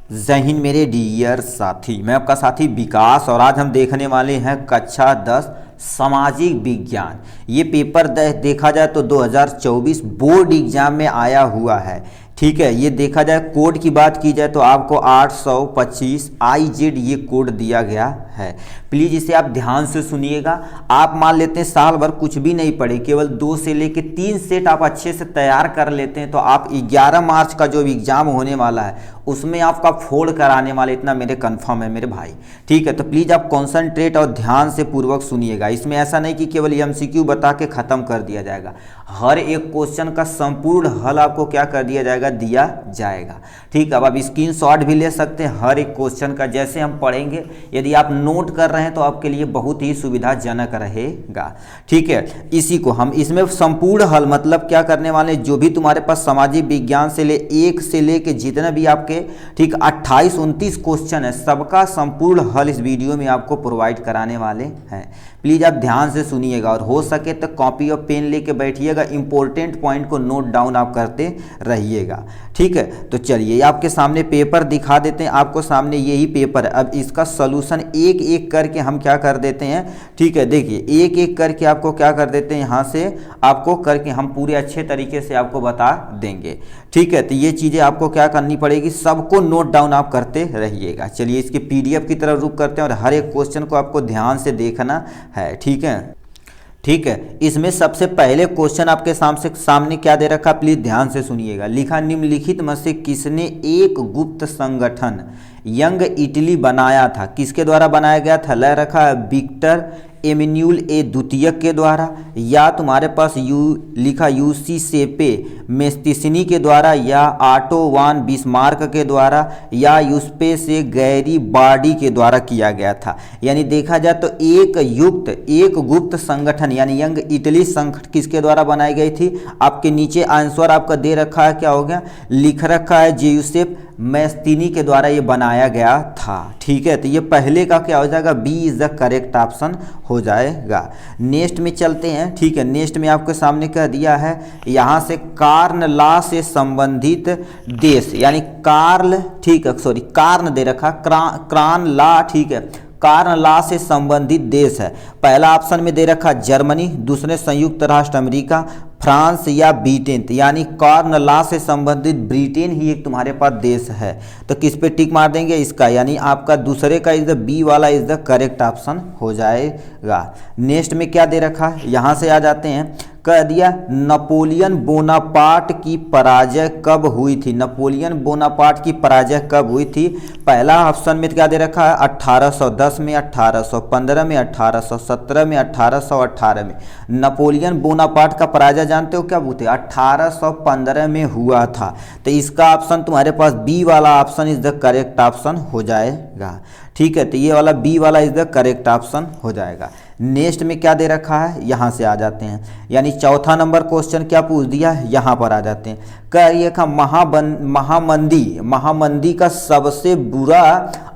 जय हिंद मेरे डियर साथी, मैं आपका साथी विकास और आज हम देखने वाले हैं कक्षा 10 सामाजिक विज्ञान। ये पेपर देखा जाए तो 2024 बोर्ड एग्जाम में आया हुआ है। ठीक है, ये देखा जाए कोड की बात की जाए तो आपको 825 IZ ये कोड दिया गया है। प्लीज़ इसे आप ध्यान से सुनिएगा। आप मान लेते हैं साल भर कुछ भी नहीं पढ़े, केवल 2 से लेके 3 सेट आप अच्छे से तैयार कर लेते हैं तो आप 11 मार्च का जो एग्ज़ाम होने वाला है उसमें आपका फोड़ कराने वाले, इतना मेरे कंफर्म है मेरे भाई। ठीक है, तो प्लीज़ आप कॉन्सेंट्रेट और ध्यान से पूर्वक सुनिएगा। इसमें ऐसा नहीं कि केवल MCQ बता के ख़त्म कर दिया जाएगा, हर एक क्वेश्चन का संपूर्ण हल आपको क्या कर दिया जाएगा। ठीक है, अब आप स्क्रीनशॉट भी ले सकते हैं हर एक क्वेश्चन का, जैसे हम पढ़ेंगे यदि आप नोट कर रहे हैं तो आपके लिए बहुत ही सुविधाजनक रहेगा। ठीक है, इसी को हम इसमें संपूर्ण हल मतलब क्या करने वाले, जो भी तुम्हारे पास सामाजिक विज्ञान से ले 1 से लेके जितने भी आपके ठीक 28-29 क्वेश्चन है, सबका संपूर्ण हल इस वीडियो में आपको प्रोवाइड कराने वाले हैं। प्लीज़ आप ध्यान से सुनिएगा और हो सके तो कॉपी और पेन लेके बैठिएगा, इंपॉर्टेंट पॉइंट को नोट डाउन आप करते रहिएगा। ठीक है, तो चलिए आपके सामने पेपर दिखा देते हैं। आपको सामने यही पेपर है, अब इसका सॉल्यूशन एक एक करके हम क्या कर देते हैं। ठीक है, देखिए एक एक करके आपको क्या कर देते हैं, यहाँ से आपको करके हम पूरे अच्छे तरीके से आपको बता देंगे। ठीक है, तो ये चीज़ें आपको क्या करनी पड़ेगी, सबको नोट डाउन आप करते रहिएगा। चलिए इसके PDF की तरफ रुख करते हैं और हर एक क्वेश्चन को आपको ध्यान से देखना है। ठीक है, इसमें सबसे पहले क्वेश्चन आपके सामने क्या दे रखा, प्लीज ध्यान से सुनिएगा। लिखा, निम्नलिखित में से किसने एक गुप्त संगठन यंग इटली बनाया था, किसके द्वारा बनाया गया था। लय रखा है विक्टर एमेन्यूल ए द्वितीयक के द्वारा, या तुम्हारे पास लिखा यूसी सेपे मेस्तिसनी के द्वारा, या आटो वान बिस्मार्क के द्वारा, या यूस्पे से गैरी बार्डी के द्वारा किया गया था। यानी देखा जाए तो एक गुप्त संगठन यानी यंग इटली संगठन किसके द्वारा बनाई गई थी। आपके नीचे आंसर आपका दे रखा है, क्या हो गया, लिख रखा है जोसेफ मेस्तिनी के द्वारा ये बनाया गया था। ठीक है, तो ये पहले का क्या हो जाएगा, B is the correct option हो जाएगा। नेक्स्ट में चलते हैं। ठीक है, नेक्स्ट में आपके सामने कह दिया है यहाँ से कार्न लॉ से संबंधित देश, यानी कार्न दे रखा, क्रान लॉ। ठीक है, कार्न लॉ से संबंधित देश है। पहला ऑप्शन में दे रखा जर्मनी, दूसरे संयुक्त राष्ट्र अमेरिका, फ्रांस या ब्रिटेन। यानी कार्न लॉ से संबंधित ब्रिटेन ही एक तुम्हारे पास देश है, तो किस पे टिक मार देंगे इसका, यानी आपका दूसरे का इज द बी वाला इज द करेक्ट ऑप्शन हो जाएगा। नेक्स्ट में क्या दे रखा है, यहाँ से आ जाते हैं। कह दिया नेपोलियन बोनापार्ट की पराजय कब हुई थी। नेपोलियन बोनापार्ट की पराजय कब हुई थी। पहला ऑप्शन में क्या दे रखा है, 1810 में, 1815 में, 1817 में, 1818 में। नेपोलियन बोनापार्ट का पराजय जानते हो क्या हुआ था, 1815 में हुआ था। तो इसका ऑप्शन तुम्हारे पास बी वाला option is the correct option हो जाएगा। ठीक है, तो ये वाला बी वाला इज द करेक्ट ऑप्शन हो जाएगा। नेक्स्ट में क्या दे रखा है, यहाँ से आ जाते हैं, यानी चौथा नंबर क्वेश्चन क्या पूछ दिया है, यहाँ पर आ जाते हैं। कह ये का महामंदी का सबसे बुरा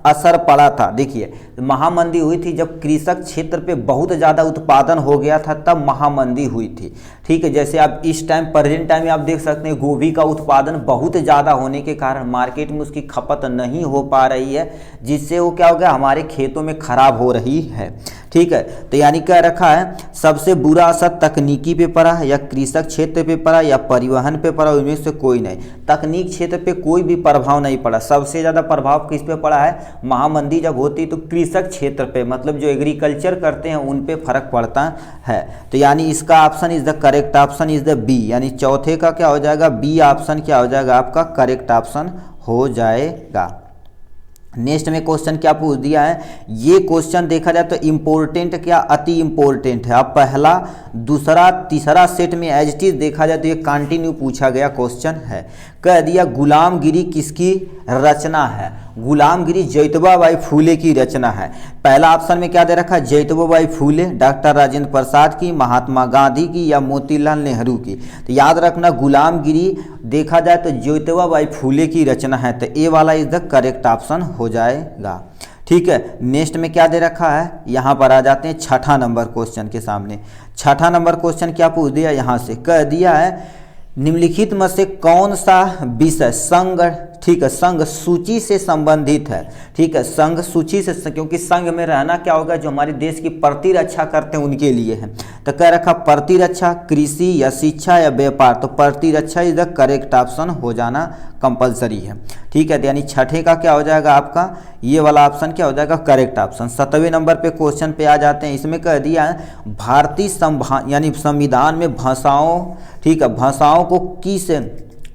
असर पड़ा था। देखिए महामंदी हुई थी जब कृषक क्षेत्र पे बहुत ज़्यादा उत्पादन हो गया था, तब महामंदी हुई थी। ठीक है, जैसे आप इस टाइम प्रेजेंट टाइम में आप देख सकते हैं गोभी का उत्पादन बहुत ज़्यादा होने के कारण मार्केट में उसकी खपत नहीं हो पा रही है, जिससे वो क्या हो गया, हमारे खेतों में खराब हो रही है। ठीक है, तो यानी क्या रखा है, सबसे बुरा असर तकनीकी पे पड़ा है, या कृषक क्षेत्र पे पड़ा, या परिवहन पे पड़ा, उनमें से कोई नहीं। तकनीक क्षेत्र पे कोई भी प्रभाव नहीं पड़ा। सबसे ज़्यादा प्रभाव किस पे पड़ा है, महामंदी जब होती तो कृषक क्षेत्र पे, मतलब जो एग्रीकल्चर करते हैं उन पे फर्क पड़ता है। तो यानी इसका option is the correct option is the B, यानी चौथे का क्या हो जाएगा, बी ऑप्शन क्या हो जाएगा आपका करेक्ट ऑप्शन हो जाएगा। नेक्स्ट में क्वेश्चन क्या पूछ दिया है, ये क्वेश्चन देखा जाए तो इम्पोर्टेंट क्या अति इम्पोर्टेंट है। अब पहला दूसरा तीसरा सेट में एज इट इज देखा जाए तो ये कंटिन्यू पूछा गया क्वेश्चन है। कह दिया गुलामगिरी किसकी रचना है। गुलामगिरी ज्योतिबा बाई फूले की रचना है। पहला ऑप्शन में क्या दे रखा है, ज्योतिबा बाई फूले, डॉक्टर राजेंद्र प्रसाद की, महात्मा गांधी की, या मोतीलाल नेहरू की। तो याद रखना गुलामगिरी देखा जाए तो ज्योतिबा बाई फूले की रचना है, तो ए वाला इज द करेक्ट ऑप्शन हो जाएगा। ठीक है, नेक्स्ट में क्या दे रखा है, यहाँ पर आ जाते हैं छठा नंबर क्वेश्चन के सामने। छठा नंबर क्वेश्चन क्या पूछ दिया, यहाँ से कह दिया है निम्नलिखित में से कौन सा विषय संघ, ठीक है, संघ सूची से संबंधित है, ठीक है, संघ सूची से, क्योंकि संघ में रहना क्या होगा, जो हमारे देश की प्रतिरक्षा करते हैं उनके लिए है। तो कह रखा प्रतिरक्षा, कृषि या शिक्षा या व्यापार, तो प्रतिरक्षा इज द करेक्ट ऑप्शन हो जाना कंपलसरी है, ठीक है। यानी छठे का क्या हो जाएगा आपका, ये वाला ऑप्शन क्या हो जाएगा करेक्ट ऑप्शन। 7वें नंबर पे क्वेश्चन पे आ जाते हैं। इसमें कह दिया है भारतीय यानी संविधान में भाषाओं, ठीक है, भाषाओं को किस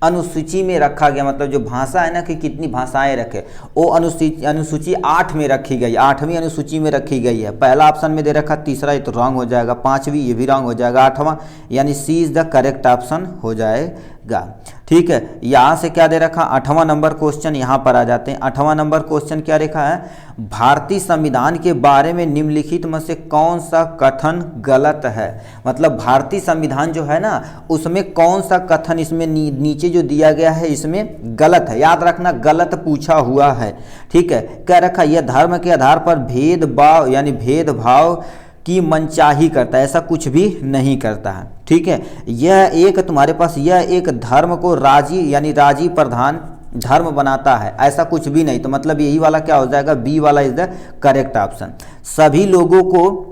अनुसूची में रखा गया, मतलब जो भाषा है ना कि कितनी भाषाएं रखे, वो अनुसूची 8 में रखी गई, 8वीं अनुसूची में रखी गई है। पहला ऑप्शन में दे रखा, तीसरा ये तो रॉन्ग हो जाएगा, 5वीं ये भी रॉन्ग हो जाएगा, 8वां यानी सी इज द करेक्ट ऑप्शन हो जाएगा, ठीक है। यहाँ से क्या दे रखा, 8वां नंबर क्वेश्चन यहाँ पर आ जाते हैं। 8वां नंबर क्वेश्चन क्या लिखा है, भारतीय संविधान के बारे में निम्नलिखित में से कौन सा कथन गलत है, मतलब भारतीय संविधान जो है ना उसमें कौन सा कथन इसमें नीचे जो दिया गया है इसमें गलत है, याद रखना गलत पूछा हुआ है, ठीक है। कह रखा यह धर्म के आधार पर भेदभाव यानी भेदभाव की मनचाही करता है, ऐसा कुछ भी नहीं करता है, ठीक है। यह एक तुम्हारे पास यह एक धर्म को राजी यानी राजी प्रधान धर्म बनाता है, ऐसा कुछ भी नहीं। तो मतलब यही वाला क्या हो जाएगा, बी वाला इज द करेक्ट ऑप्शन। सभी लोगों को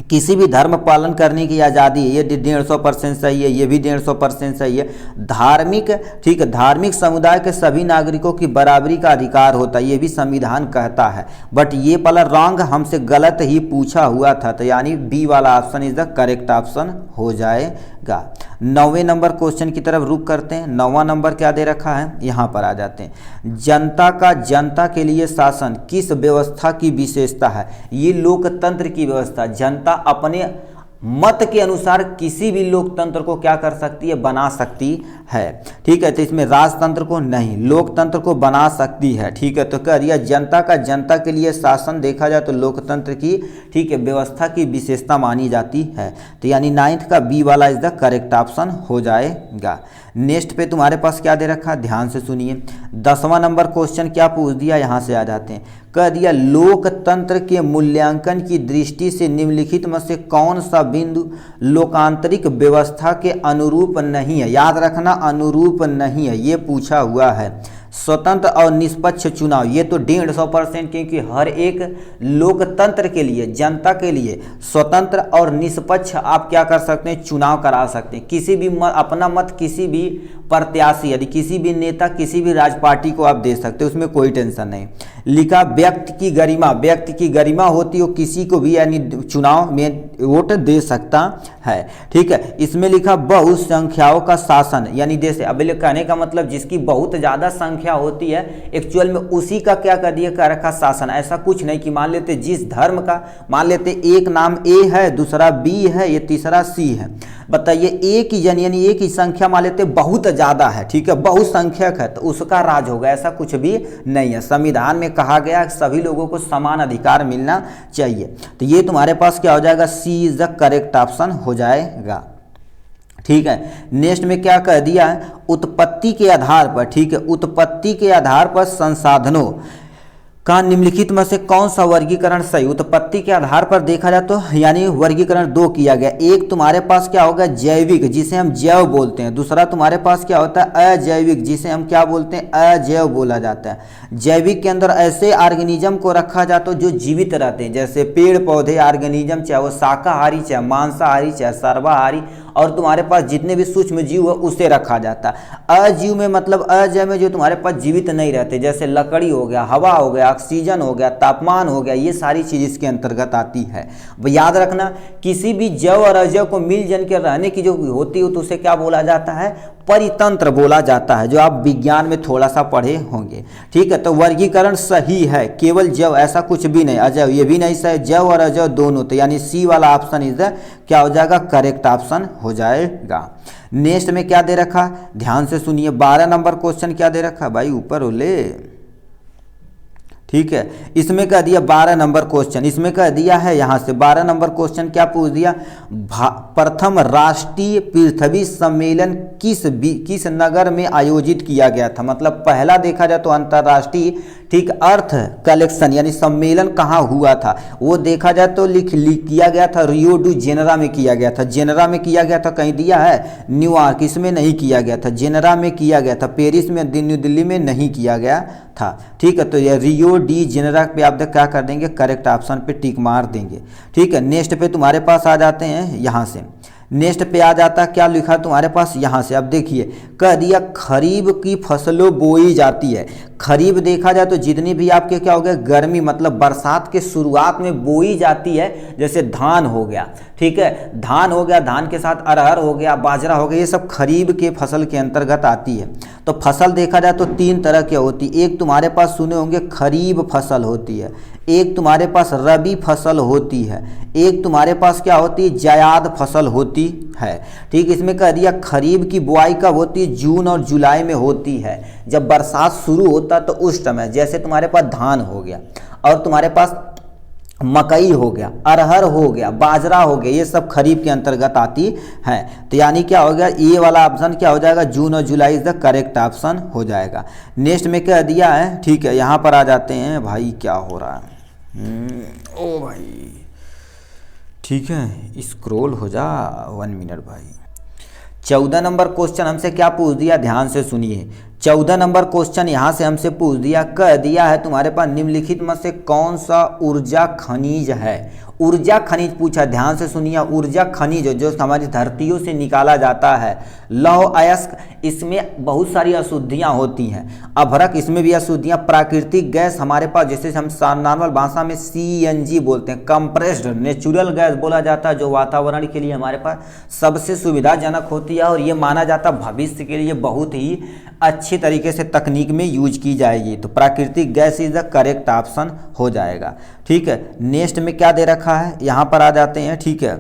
किसी भी धर्म पालन करने की आज़ादी है, ये 150% सही है, ये भी 150% सही है। धार्मिक, ठीक है, धार्मिक समुदाय के सभी नागरिकों की बराबरी का अधिकार होता है, ये भी संविधान कहता है। बट ये वाला रॉन्ग हमसे गलत ही पूछा हुआ था, तो यानी बी वाला option is the correct option हो जाएगा। 9वें नंबर क्वेश्चन की तरफ रुक करते हैं। 9वां नंबर क्या दे रखा है, यहाँ पर आ जाते हैं। जनता का जनता के लिए शासन किस व्यवस्था की विशेषता है, ये लोकतंत्र की व्यवस्था। जनता अपने मत के अनुसार किसी भी लोकतंत्र को क्या कर सकती है, बना सकती है, ठीक है। तो इसमें राजतंत्र को नहीं, लोकतंत्र को बना सकती है, ठीक है। तो कह दिया जनता का जनता के लिए शासन देखा जाए तो लोकतंत्र की, ठीक है, व्यवस्था की विशेषता मानी जाती है। तो यानी 9th का बी वाला इज द करेक्ट ऑप्शन हो जाएगा। नेक्स्ट पे तुम्हारे पास क्या दे रखा, ध्यान से सुनिए। 10वां नंबर क्वेश्चन क्या पूछ दिया, यहाँ से आ जाते हैं। कह दिया लोकतंत्र के मूल्यांकन की दृष्टि से निम्नलिखित में से कौन सा बिंदु लोकांतरिक व्यवस्था के अनुरूप नहीं है, याद रखना अनुरूप नहीं है, ये पूछा हुआ है। स्वतंत्र और निष्पक्ष चुनाव, ये तो 150%, क्योंकि हर एक लोकतंत्र के लिए, जनता के लिए स्वतंत्र और निष्पक्ष आप क्या कर सकते हैं, चुनाव करा सकते हैं। किसी भी अपना मत किसी भी प्रत्याशी यदि किसी भी नेता किसी भी राज पार्टी को आप दे सकते हो, उसमें कोई टेंशन नहीं। लिखा व्यक्ति की गरिमा, व्यक्ति की गरिमा होती है, किसी को भी यानी चुनाव में वोट दे सकता है, ठीक है। इसमें लिखा बहुसंख्याओं का शासन, यानी जैसे अब कहने का मतलब जिसकी बहुत ज़्यादा संख्या होती है एक्चुअल में उसी का क्या कर दिया, कर रखा शासन। ऐसा कुछ नहीं कि मान लेते जिस धर्म का, मान लेते एक नाम ए है, दूसरा बी है, ये तीसरा सी है, बताइए एक ही यानी एक ही संख्या मान लेते बहुत ज़्यादा है, ठीक है, बहुसंख्यक है, तो उसका राज होगा, ऐसा कुछ भी नहीं है। संविधान में कहा गया सभी लोगों को समान अधिकार मिलना चाहिए। तो ये तुम्हारे पास क्या हो जाएगा, सी इज द करेक्ट ऑप्शन हो जाएगा, ठीक है। नेक्स्ट में क्या कह दिया है, उत्पत्ति के आधार पर, ठीक है, उत्पत्ति के आधार पर संसाधनों का निम्नलिखित में से कौन सा वर्गीकरण सही। उत्पत्ति के आधार पर देखा जाए तो यानी वर्गीकरण 2 किया गया। एक तुम्हारे पास क्या होगा, जैविक, जिसे हम जैव बोलते हैं। दूसरा तुम्हारे पास क्या होता है, अजैविक, जिसे हम क्या बोलते हैं, अजैव बोला जाता है। जैविक के अंदर ऐसे ऑर्गेनिज्म को रखा जाता है जो जीवित रहते हैं, जैसे पेड़ पौधे ऑर्गेनिज्म, चाहे वो शाकाहारी, चाहे मांसाहारी, चाहे सर्वाहारी, और तुम्हारे पास जितने भी सूक्ष्म जीव है उसे रखा जाता है। अजीव में मतलब अजैव में जो तुम्हारे पास जीवित नहीं रहते, जैसे लकड़ी हो गया, हवा हो गया, ऑक्सीजन हो गया, तापमान हो गया, ये सारी चीज इसके अंतर्गत आती है। याद रखना किसी भी जैव और अजैव को मिलजुल के रहने की जो होती है तो उसे क्या बोला जाता है, परितंत्र बोला जाता है, जो आप विज्ञान में थोड़ा सा पढ़े होंगे, ठीक है। तो वर्गीकरण सही है, केवल जैव, ऐसा कुछ भी नहीं, अजैव ये भी नहीं सही, जैव और अजैव दोनों, तो यानी सी वाला ऑप्शन इज क्या हो जाएगा, करेक्ट ऑप्शन हो जाएगा। नेक्स्ट में क्या दे रखा, ध्यान से सुनिए। 12 नंबर क्वेश्चन क्या दे रखा भाई, ऊपर हो ले, ठीक है। इसमें कह दिया 12 नंबर क्वेश्चन, इसमें कह दिया है यहाँ से 12 नंबर क्वेश्चन क्या पूछ दिया, प्रथम राष्ट्रीय पृथ्वी सम्मेलन किस नगर में आयोजित किया गया था। मतलब पहला देखा जाए तो अंतर्राष्ट्रीय ठीक अर्थ कलेक्शन यानी सम्मेलन कहाँ हुआ था, वो देखा जाए तो लिख किया गया था रियो डू जेनेरो में किया गया था। जेनेरो में किया गया था, कहीं दिया है न्यूयॉर्क, इसमें नहीं किया गया था, जेनेरो में किया गया था, पेरिस में न्यू दिल्ली में नहीं किया गया था। ठीक है, तो ये रियो डी जेनेरो पे आप क्या कर देंगे, करेक्ट ऑप्शन पे टिक मार देंगे। ठीक है, नेक्स्ट पे तुम्हारे पास आ जाते हैं यहाँ से, नेक्स्ट पे आ जाता क्या लिखा तुम्हारे पास यहाँ से। अब देखिए कह दिया खरीफ की फसलों बोई जाती है। खरीफ देखा जाए तो जितनी भी आपके क्या हो गया, गर्मी मतलब बरसात के शुरुआत में बोई जाती है, जैसे धान हो गया, ठीक है, धान हो गया, धान के साथ अरहर हो गया, बाजरा हो गया, ये सब खरीफ के फसल के अंतर्गत आती है। तो फसल देखा जाए तो 3 तरह की होती है, एक तुम्हारे पास सुने होंगे खरीफ फसल होती है, एक तुम्हारे पास रबी फसल होती है, एक तुम्हारे पास क्या होती है, जायद फसल होती है। ठीक, इसमें कह दिया खरीफ की बुआई कब होती है, जून और जुलाई में होती है, जब बरसात शुरू होता तो उस समय। जैसे तुम्हारे पास धान हो गया और तुम्हारे पास मकई हो गया, अरहर हो गया, बाजरा हो गया, ये सब खरीफ के अंतर्गत आती है। तो यानी क्या हो गया, ये वाला ऑप्शन क्या हो जाएगा, जून और जुलाई इज द करेक्ट ऑप्शन हो जाएगा। नेक्स्ट में क्या दिया है, ठीक है, यहाँ पर आ जाते हैं भाई, क्या हो रहा है, ओ भाई, ठीक है, स्क्रॉल हो जा 1 मिनट भाई। 14 नंबर क्वेश्चन हमसे क्या पूछ दिया, ध्यान से सुनिए। 14 नंबर क्वेश्चन यहाँ से हमसे पूछ दिया, कह दिया है तुम्हारे पास निम्नलिखित में से कौन सा ऊर्जा खनिज है। ऊर्जा खनिज पूछा, ध्यान से सुनिए। ऊर्जा खनिज जो हमारी धरतियों से निकाला जाता है, लौह अयस्क, इसमें बहुत सारी अशुद्धियाँ होती हैं, अभ्रक, इसमें भी अशुद्धियाँ, प्राकृतिक गैस हमारे पास जैसे हम नॉर्मल भाषा में CNG बोलते हैं, कंप्रेस्ड नेचुरल गैस बोला जाता है, जो वातावरण के लिए हमारे पास सबसे सुविधाजनक होती है और ये माना जाता है भविष्य के लिए बहुत ही अच्छी तरीके से तकनीक में यूज की जाएगी। तो प्राकृतिक gas is the correct option हो जाएगा। ठीक है, नेक्स्ट में क्या दे रखा है, यहाँ पर आ जाते हैं। ठीक है,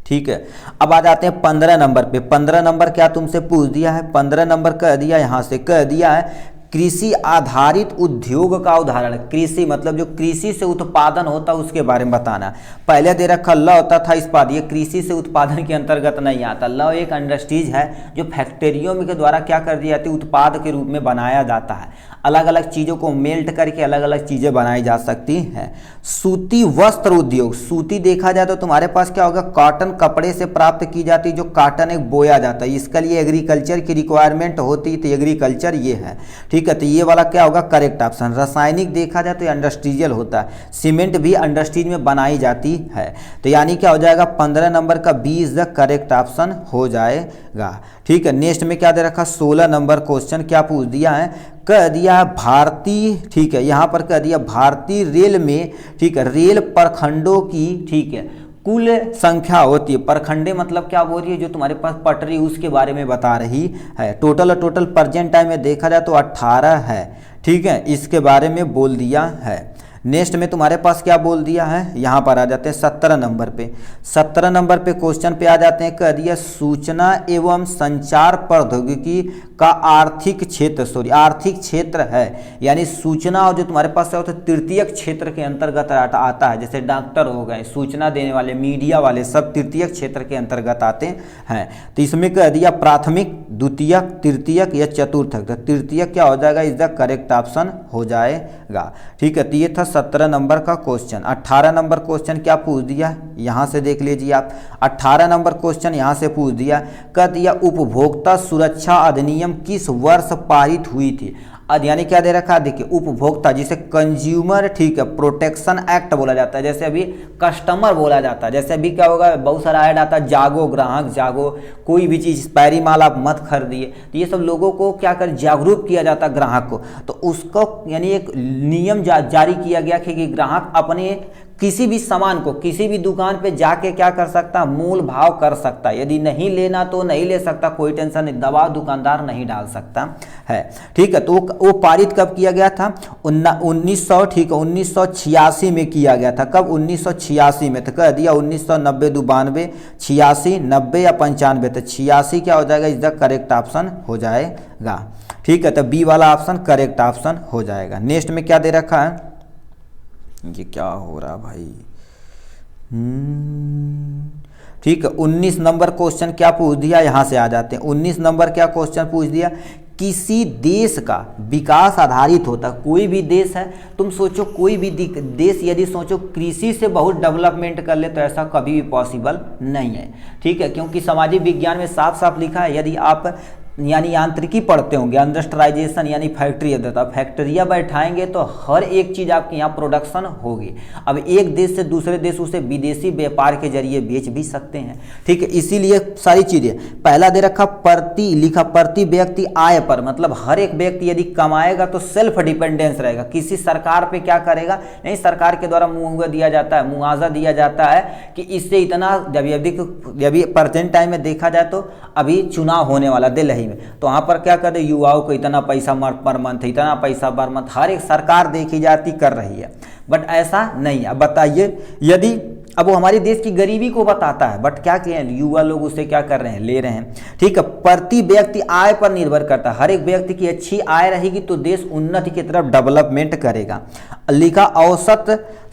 ठीक है, अब आ जाते हैं 15 नंबर पे। 15 नंबर क्या तुमसे पूछ दिया है, 15 नंबर कह दिया, यहाँ से कह दिया है कृषि आधारित उद्योग का उदाहरण। कृषि मतलब जो कृषि से उत्पादन होता है उसके बारे में बताना। पहले दे रखा ल होता था इस्पात, ये कृषि से उत्पादन के अंतर्गत नहीं आता। ल एक इंडस्ट्रीज है जो फैक्ट्रियों के द्वारा क्या कर दी जाती है, उत्पाद के रूप में बनाया जाता है, अलग अलग चीज़ों को मेल्ट करके अलग अलग चीज़ें बनाई जा सकती हैं। सूती वस्त्र उद्योग, सूती देखा जाए तो तुम्हारे पास क्या होगा, कॉटन कपड़े से प्राप्त की जाती है, जो कॉटन एक बोया जाता है, इसके लिए एग्रीकल्चर की रिक्वायरमेंट होती है, तो एग्रीकल्चर ये है। ठीक है, तो ये वाला क्या होगा, करेक्ट ऑप्शन। रासायनिक देखा जाए तो इंडस्ट्रियल होता है, सीमेंट भी इंडस्ट्रीज में बनाई जाती है। तो यानी क्या हो जाएगा, 15 नंबर का B is the correct option हो जाएगा। ठीक है, नेक्स्ट में क्या दे रखा, 16 नंबर क्वेश्चन क्या पूछ दिया है, कह दिया है भारतीय, ठीक है, यहाँ पर कह दिया भारतीय रेल में, ठीक है, रेल प्रखंडों की, ठीक है, कुल संख्या होती है। प्रखंडे मतलब क्या बोल रही है, जो तुम्हारे पास पटरी उसके बारे में बता रही है। टोटल प्रेजेंट टाइम में देखा जाए तो 18 है। ठीक है, इसके बारे में बोल दिया है। नेक्स्ट में तुम्हारे पास क्या बोल दिया है, यहाँ पर आ जाते हैं 17 नंबर पे। 17 नंबर पे क्वेश्चन पे आ जाते हैं, कह दिया सूचना एवं संचार प्रौद्योगिकी का आर्थिक क्षेत्र, आर्थिक क्षेत्र है, यानी सूचना और जो तुम्हारे पास है वो तो तृतीयक क्षेत्र के अंतर्गत आता है। जैसे डॉक्टर हो गए, सूचना देने वाले, मीडिया वाले, सब तृतीयक क्षेत्र के अंतर्गत आते हैं। तो इसमें कह दिया प्राथमिक, द्वितीयक, तृतीयक या चतुर्थक। तो तृतीयक क्या हो जाएगा, इज द करेक्ट ऑप्शन हो जाएगा। ठीक है, तो ये था 17 नंबर का क्वेश्चन। 18 नंबर क्वेश्चन क्या पूछ दिया, यहाँ से देख लीजिए आप। 18 नंबर क्वेश्चन यहाँ से पूछ दिया, कह दिया उपभोक्ता सुरक्षा अधिनियम किस वर्ष पारित हुई थी। यानी क्या दे रखा है, देखिए उपभोक्ता, जिसे कंज्यूमर, ठीक है, प्रोटेक्शन एक्ट बोला जाता है, जैसे अभी कस्टमर बोला जाता है। जैसे अभी क्या होगा, बहुत सारा ऐड आता है, जागो ग्राहक जागो, कोई भी चीज़ एक्सपायरी माल आप मत खरीदिए। तो ये सब लोगों को क्या कर जागरूक किया जाता है ग्राहक को। तो उसको यानी एक नियम जारी किया गया कि ग्राहक अपने किसी भी सामान को किसी भी दुकान पे जाके क्या कर सकता है, मोल भाव कर सकता है। यदि नहीं लेना तो नहीं ले सकता, कोई टेंशन नहीं, दबाव दुकानदार नहीं डाल सकता है। ठीक है, तो वो पारित कब किया गया था? 1986 में किया गया था। कब? 1986 में। तो कह दिया 1990, 92, 86, 90 या 95। तो 86 क्या हो जाएगा? इज द करेक्ट ऑप्शन हो जाएगा। ठीक है, तो बी वाला ऑप्शन करेक्ट ऑप्शन हो जाएगा। नेक्स्ट में क्या दे रखा है? ये क्या हो रहा भाई? ठीक है, 19 नंबर क्वेश्चन क्या पूछ दिया, यहां से आ जाते हैं। 19 नंबर क्या क्वेश्चन पूछ दिया? किसी देश का विकास आधारित होता, कोई भी देश है, तुम सोचो कोई भी देश यदि सोचो कृषि से बहुत डेवलपमेंट कर ले तो ऐसा कभी भी पॉसिबल नहीं है। ठीक है, क्योंकि सामाजिक विज्ञान में साफ साफ लिखा है, यदि आप यानी यांत्रिकी पढ़ते होंगे, इंडस्ट्रियलाइजेशन यानी फैक्ट्री देता, फैक्ट्रियाँ बैठाएंगे तो हर एक चीज़ आपके यहाँ प्रोडक्शन होगी। अब एक देश से दूसरे देश उसे विदेशी व्यापार के जरिए बेच भी सकते हैं। ठीक है, इसीलिए सारी चीज़ें पहला दे रखा प्रति व्यक्ति आय पर, मतलब हर एक व्यक्ति यदि कमाएगा तो सेल्फ डिपेंडेंस रहेगा, किसी सरकार पे क्या करेगा नहीं, सरकार के द्वारा मुआवजा दिया जाता है कि इससे इतना, जब प्रेजेंट टाइम में देखा जाए तो अभी चुनाव होने वाला दिल्ली में, तो वहाँ पर क्या कर दे, युवाओं को इतना पैसा पर मंथ, इतना पैसा पर मंथ, हर एक सरकार देखी जाती कर रही है। बट ऐसा नहीं है। अब बताइए, यदि अब वो हमारे देश की गरीबी को बताता है, बट क्या किए युवा लोग उसे क्या कर रहे हैं, ले रहे हैं। ठीक है, प्रति व्यक्ति आय पर निर्भर करता है, हर एक व्यक्ति की अच्छी आय रहेगी तो देश उन्नति की तरफ डेवलपमेंट करेगा। लिखा औसत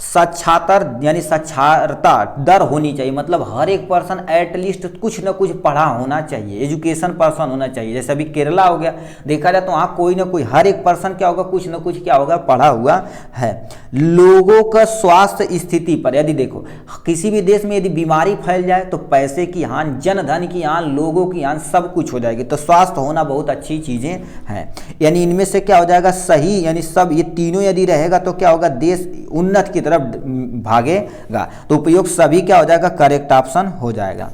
साक्षरता यानी साक्षरता दर होनी चाहिए, मतलब हर एक पर्सन एटलीस्ट कुछ न कुछ पढ़ा होना चाहिए, एजुकेशन पर्सन होना चाहिए। जैसे अभी केरला हो गया, देखा जाए तो वहाँ कोई ना कोई हर एक पर्सन क्या होगा, कुछ न कुछ क्या होगा, पढ़ा हुआ है। लोगों का स्वास्थ्य स्थिति पर यदि देखो, किसी भी देश में यदि बीमारी फैल जाए तो पैसे की हानि, जन धन की हानि, लोगों की हानि, सब कुछ हो जाएगी। तो स्वास्थ्य होना बहुत अच्छी चीजें हैं, यानी इनमें से क्या हो जाएगा सही, यानी सब ये तीनों यदि रहेगा तो क्या होगा, देश उन्नति की तरफ भागेगा। तो उपयोग सभी क्या हो जाएगा, करेक्ट ऑप्शन हो जाएगा।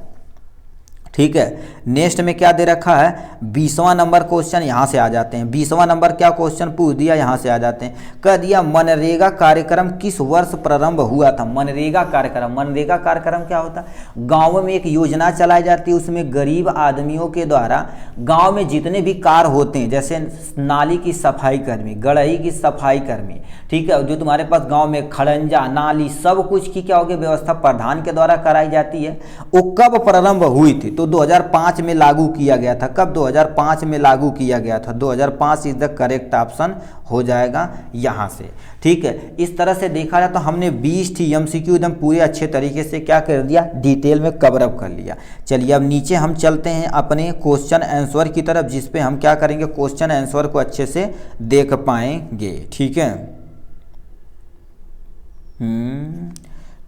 ठीक है, नेक्स्ट में क्या दे रखा है, 20वां नंबर क्वेश्चन, यहां से आ जाते हैं। 20वां नंबर क्या क्वेश्चन पूछ दिया, यहां से आ जाते हैं। कह दिया मनरेगा कार्यक्रम किस वर्ष प्रारंभ हुआ था? मनरेगा कार्यक्रम क्या होता है, गांव में एक योजना चलाई जाती है, उसमें गरीब आदमियों के द्वारा गांव में जितने भी कार्य होते हैं, जैसे नाली की सफाई कर्मी, गढ़ई की सफाई कर्मी, ठीक है, जो तुम्हारे पास गाँव में खड़ंजा, नाली, सब कुछ की क्या होगी व्यवस्था प्रधान के द्वारा कराई जाती है। वो कब प्रारंभ हुई थी? तो 2005 में लागू किया गया था। कब? 2005 में लागू किया गया था। 2005 इज द करेक्ट ऑप्शन हो जाएगा यहां से। ठीक है, इस तरह से देखा जाए तो हमने 20 थी एमसीक्यू एकदम पूरे अच्छे तरीके से क्या कर दिया, डिटेल में कवर अप कर लिया। चलिए अब नीचे हम चलते हैं अपने क्वेश्चन आंसर की तरफ, जिसपे हम क्या करेंगे, क्वेश्चन आंसर को अच्छे से देख पाएंगे। ठीक है,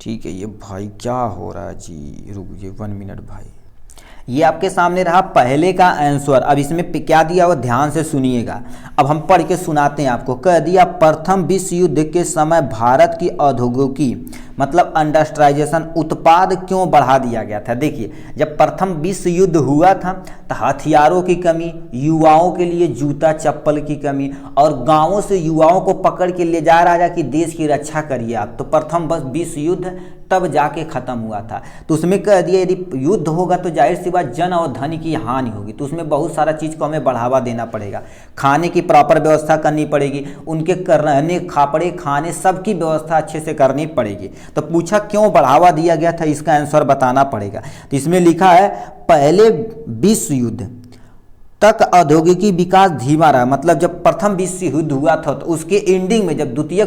ठीक है। ये भाई क्या हो रहा है जी, रुकिए 1 मिनट भाई। ये आपके सामने रहा पहले का आंसर। अब इसमें क्या दिया हुआ ध्यान से सुनिएगा। अब हम पढ़ के सुनाते हैं आपको। कह दिया प्रथम विश्व युद्ध के समय भारत की औद्योगिकी मतलब इंडस्ट्रियलाइजेशन उत्पाद क्यों बढ़ा दिया गया था। देखिए, जब प्रथम विश्व युद्ध हुआ था तो हथियारों की कमी, युवाओं के लिए जूता चप्पल की कमी, और गांवों से युवाओं को पकड़ के ले जा रहा कि देश की रक्षा करिए आप। तो प्रथम विश्व युद्ध तब जाके खत्म हुआ था। तो उसमें कह दिया यदि युद्ध होगा तो जाहिर सी बात जन और धन की हानि होगी, तो उसमें बहुत सारा चीज़ को हमें बढ़ावा देना पड़ेगा। खाने की प्रॉपर व्यवस्था करनी पड़ेगी, उनके रहने खापड़े खाने सबकी व्यवस्था अच्छे से करनी पड़ेगी। तो पूछा क्यों बढ़ावा दिया गया था, इसका आंसर बताना पड़ेगा। तो इसमें लिखा है पहले विश्व युद्ध तक औद्योगिकी विकास धीमा रहा। मतलब जब प्रथम विश्व युद्ध हुआ था तो उसके एंडिंग में, जब द्वितीय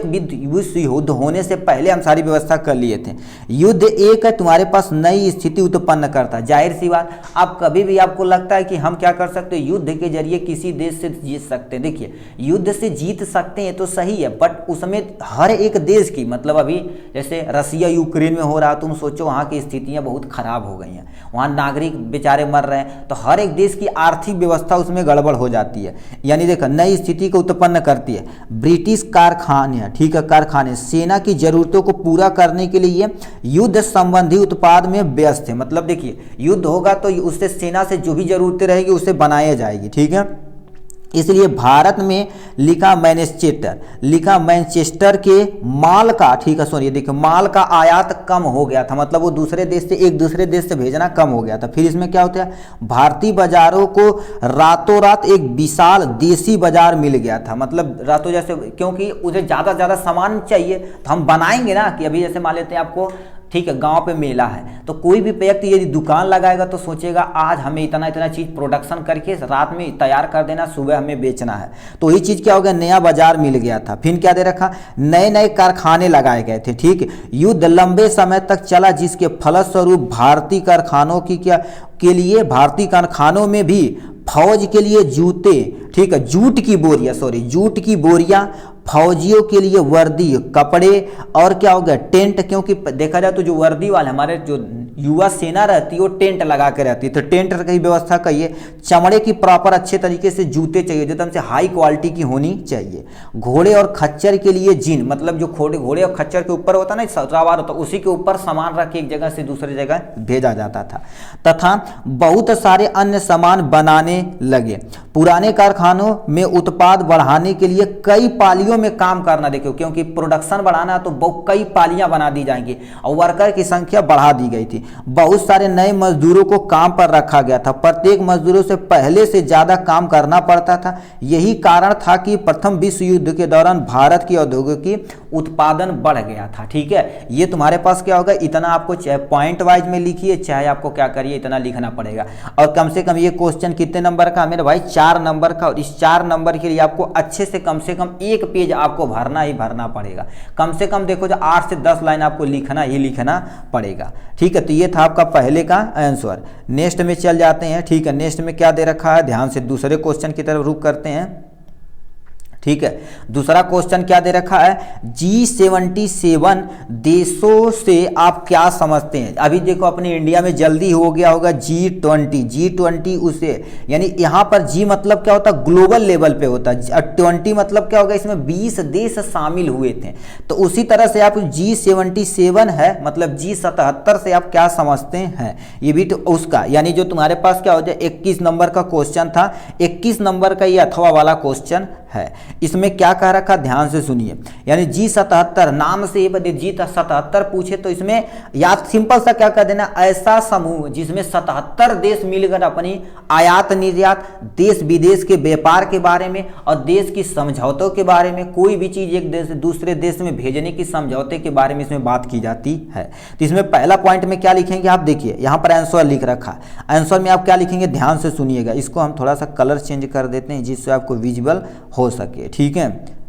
विश्व युद्ध होने से पहले हम सारी व्यवस्था कर लिए थे। युद्ध एक है तुम्हारे पास नई स्थिति उत्पन्न करता है। जाहिर सी बात, आप कभी भी आपको लगता है कि हम क्या कर सकते हैं, युद्ध के जरिए किसी देश से जीत सकते हैं। देखिए, युद्ध से जीत सकते हैं तो सही है, बट उसमें हर एक देश की, मतलब अभी जैसे रसिया यूक्रेन में हो रहा, तुम सोचो वहाँ की स्थितियाँ बहुत खराब हो गई हैं, वहाँ नागरिक बेचारे मर रहे हैं। तो हर एक देश की आर्थिक व्यवस्था उसमें गड़बड़ हो जाती है, यानी देखो नई स्थिति को उत्पन्न करती है। ब्रिटिश कारखाने, ठीक है, कारखाने सेना की जरूरतों को पूरा करने के लिए युद्ध संबंधी उत्पाद में व्यस्त है। मतलब देखिए, युद्ध होगा तो उससे सेना से जो भी जरूरतें रहेगी उसे बनाया जाएगी। ठीक है, इसलिए भारत में लिखा मैनचेस्टर के माल का, ठीक है सुनिए, देखिए माल का आयात कम हो गया था, मतलब वो दूसरे देश से एक दूसरे देश से भेजना कम हो गया था। फिर इसमें क्या होता है, भारतीय बाजारों को रातों रात एक विशाल देसी बाजार मिल गया था, मतलब रातों जैसे, क्योंकि उसे ज़्यादा से ज़्यादा सामान चाहिए तो हम बनाएंगे ना, कि अभी जैसे मान लेते हैं आपको, ठीक है, गांव पे मेला है तो कोई भी व्यक्ति यदि दुकान लगाएगा तो सोचेगा आज हमें इतना इतना चीज़ प्रोडक्शन करके रात में तैयार कर देना, सुबह हमें बेचना है। तो ये चीज़ क्या हो गया, नया बाजार मिल गया था। फिर क्या दे रखा, नए नए कारखाने लगाए गए थे, ठीक। युद्ध लंबे समय तक चला जिसके फलस्वरूप भारतीय कारखानों की भारतीय कारखानों में भी फौज के लिए जूते, ठीक है, जूट की बोरियां, फौजियों के लिए वर्दी, कपड़े, और क्या हो गया, टेंट, क्योंकि देखा जाए तो जो वर्दी वाले हमारे जो युवा सेना रहती है वो टेंट लगा के रहती है, तो टेंट की व्यवस्था करिए। चमड़े की प्रॉपर अच्छे तरीके से जूते चाहिए जो एकदम से हाई क्वालिटी की होनी चाहिए। घोड़े और खच्चर के लिए जिन, मतलब जो घोड़े और खच्चर के ऊपर होता ना सवार होता, उसी के ऊपर सामान रख के एक जगह से दूसरी जगह भेजा जाता था, तथा बहुत सारे अन्य सामान बनाने लगे। पुराने कारखानों में उत्पाद बढ़ाने के लिए कई पालियों में काम करना, देखो क्योंकि प्रोडक्शन बढ़ाना तो कई पालियां बना दी जाएंगी और वर्कर की संख्या बढ़ा दी गई थी। बहुत सारे नए मजदूरों को काम पर रखा गया था, प्रत्येक मजदूरों से पहले से ज्यादा काम करना पड़ता था। यही कारण था कि प्रथम विश्व युद्ध के दौरान भारत की औद्योगिकी उत्पादन बढ़ गया था, ठीक है। ये तुम्हारे पास क्या होगा, इतना आपको चाहे पॉइंट वाइज में लिखिए चाहे आपको क्या करिए इतना लिखना पड़ेगा। और कम से कम ये क्वेश्चन कितने नंबर का मेरे भाई, 4 नंबर का, और इस 4 नंबर के लिए आपको अच्छे से कम एक पेज आपको भरना ही भरना पड़ेगा। कम से कम देखो जो 8 से 10 लाइन आपको लिखना ही लिखना पड़ेगा, ठीक है। तो ये था आपका पहले का आंसर। नेक्स्ट में चल जाते हैं, ठीक है। नेक्स्ट में क्या दे रखा है, ध्यान से दूसरे क्वेश्चन की तरफ रुख करते हैं, ठीक है। दूसरा क्वेश्चन क्या दे रखा है, G77 देशों से आप क्या समझते हैं। अभी देखो अपने इंडिया में जल्दी हो गया होगा G20 उसे, यानी यहां पर G मतलब क्या होता है, ग्लोबल लेवल पे होता है, 20 मतलब क्या होगा, इसमें 20 देश शामिल हुए थे। तो उसी तरह से आप G77 है, मतलब G77 से आप क्या समझते हैं, ये भी तो उसका, यानी जो तुम्हारे पास क्या हो जाए 21 नंबर का क्वेश्चन था, 21 नंबर का ये अथवा वाला क्वेश्चन है। इसमें क्या कह रखा, ध्यान से सुनिए, यानी G77 नाम से G77 पूछे तो इसमें याद सिंपल सा क्या कर देना, ऐसा समूह जिसमें 77 देश मिलकर अपनी आयात निर्यात, देश विदेश के व्यापार के बारे में और देश की समझौतों के बारे में, कोई भी चीज एक देश से दूसरे देश में भेजने की समझौते के बारे में इसमें बात की जाती है। तो इसमें पहला पॉइंट में क्या लिखेंगे, आप देखिए यहाँ पर आंसर लिख रखा, आंसर में आप क्या लिखेंगे, ध्यान से सुनिएगा। इसको हम थोड़ा सा कलर चेंज कर देते हैं जिससे आपको विजुअल हो सके, ठीक है।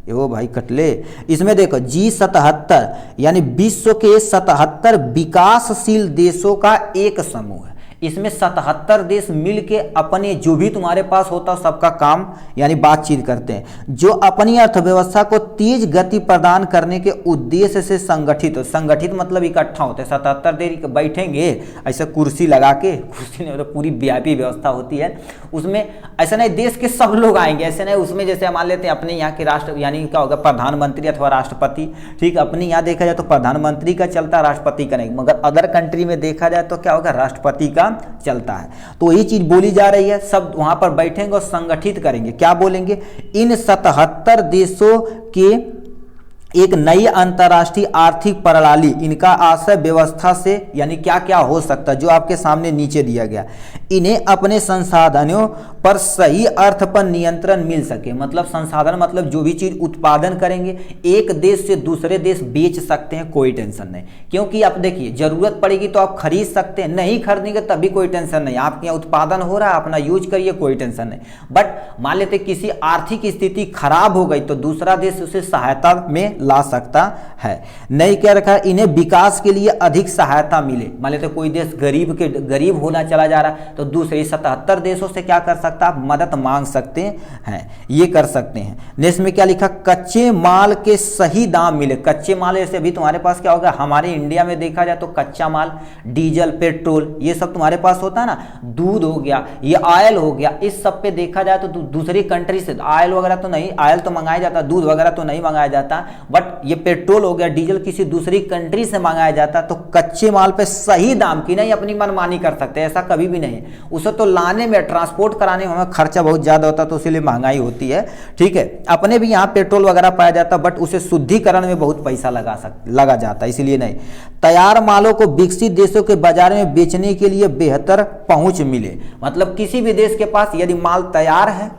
वो भाई कटले, इसमें देखो G77 यानी विश्व के 77 विकासशील देशों का एक समूह है। इसमें 77 देश मिलके अपने जो भी तुम्हारे पास होता सबका काम यानी बातचीत करते हैं, जो अपनी अर्थव्यवस्था को तेज गति प्रदान करने के उद्देश्य से संगठित मतलब इकट्ठा होते हैं। 77 देश बैठेंगे ऐसे कुर्सी लगा के, कुर्सी नहीं पूरी वीआईपी व्यवस्था होती है उसमें, ऐसा नहीं देश के सब लोग आएंगे, ऐसे नहीं उसमें जैसे मान लेते हैं अपने यहाँ के राष्ट्र यानी क्या होगा प्रधानमंत्री अथवा राष्ट्रपति, ठीक। अपने यहाँ देखा जाए तो प्रधानमंत्री का चलता है, राष्ट्रपति का नहीं, मगर अदर कंट्री में देखा जाए तो क्या होगा, राष्ट्रपति का चलता है। तो यही चीज बोली जा रही है, सब वहां पर बैठेंगे और संगठित करेंगे, क्या बोलेंगे, इन 77 देशों के एक नई अंतर्राष्ट्रीय आर्थिक प्रणाली, इनका आशय व्यवस्था से यानी क्या क्या हो सकता है जो आपके सामने नीचे दिया गया, इन्हें अपने संसाधनों पर सही अर्थ पर नियंत्रण मिल सके। मतलब संसाधन मतलब जो भी चीज उत्पादन करेंगे एक देश से दूसरे देश बेच सकते हैं, कोई टेंशन नहीं, क्योंकि आप देखिए जरूरत पड़ेगी तो आप खरीद सकते हैं, नहीं खरीदेंगे तभी कोई टेंशन नहीं, आपके यहाँ उत्पादन हो रहा है अपना यूज करिए, कोई टेंशन नहीं। बट मान लेते किसी आर्थिक स्थिति खराब हो गई तो दूसरा देश उसे सहायता में ला सकता है। नहीं क्या रखा, इन्हें विकास के लिए अधिक सहायता मिले। मान लेते कोई देश गरीब होना चला जा रहा है तो दूसरे 77 देशों से क्या कर सकता, आप मदद मांग सकते हैं, ये कर सकते हैं। नेक्स्ट में क्या लिखा, कच्चे माल के सही दाम मिले। कच्चे माल जैसे अभी तुम्हारे पास क्या होगा, हमारे इंडिया में देखा जाए तो कच्चा माल डीजल पेट्रोल ये सब तुम्हारे पास होता है ना, दूध हो गया, ये ऑयल हो गया, इस सब पे देखा जाए तो दूसरी कंट्री से ऑयल वगैरह तो नहीं, ऑयल तो मंगाया जाता, दूध वगैरह तो नहीं मंगाया जाता, बट ये पेट्रोल हो गया, डीजल किसी दूसरी कंट्री से मंगाया जाता है तो कच्चे माल पे सही दाम की नहीं अपनी मनमानी कर सकते, ऐसा कभी भी नहीं। उसे तो लाने में, ट्रांसपोर्ट कराने में हमें खर्चा बहुत ज़्यादा होता है तो इसीलिए महंगाई होती है, ठीक है। अपने भी यहाँ पेट्रोल वगैरह पाया जाता है बट उसे शुद्धिकरण में बहुत पैसा लगा जाता है, इसीलिए नहीं। तैयार मालों को विकसित देशों के बाजार में बेचने के लिए बेहतर पहुंच मिले, मतलब किसी भी देश के पास यदि माल तैयार है,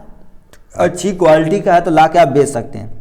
अच्छी क्वालिटी का है तो लाके आप बेच सकते हैं।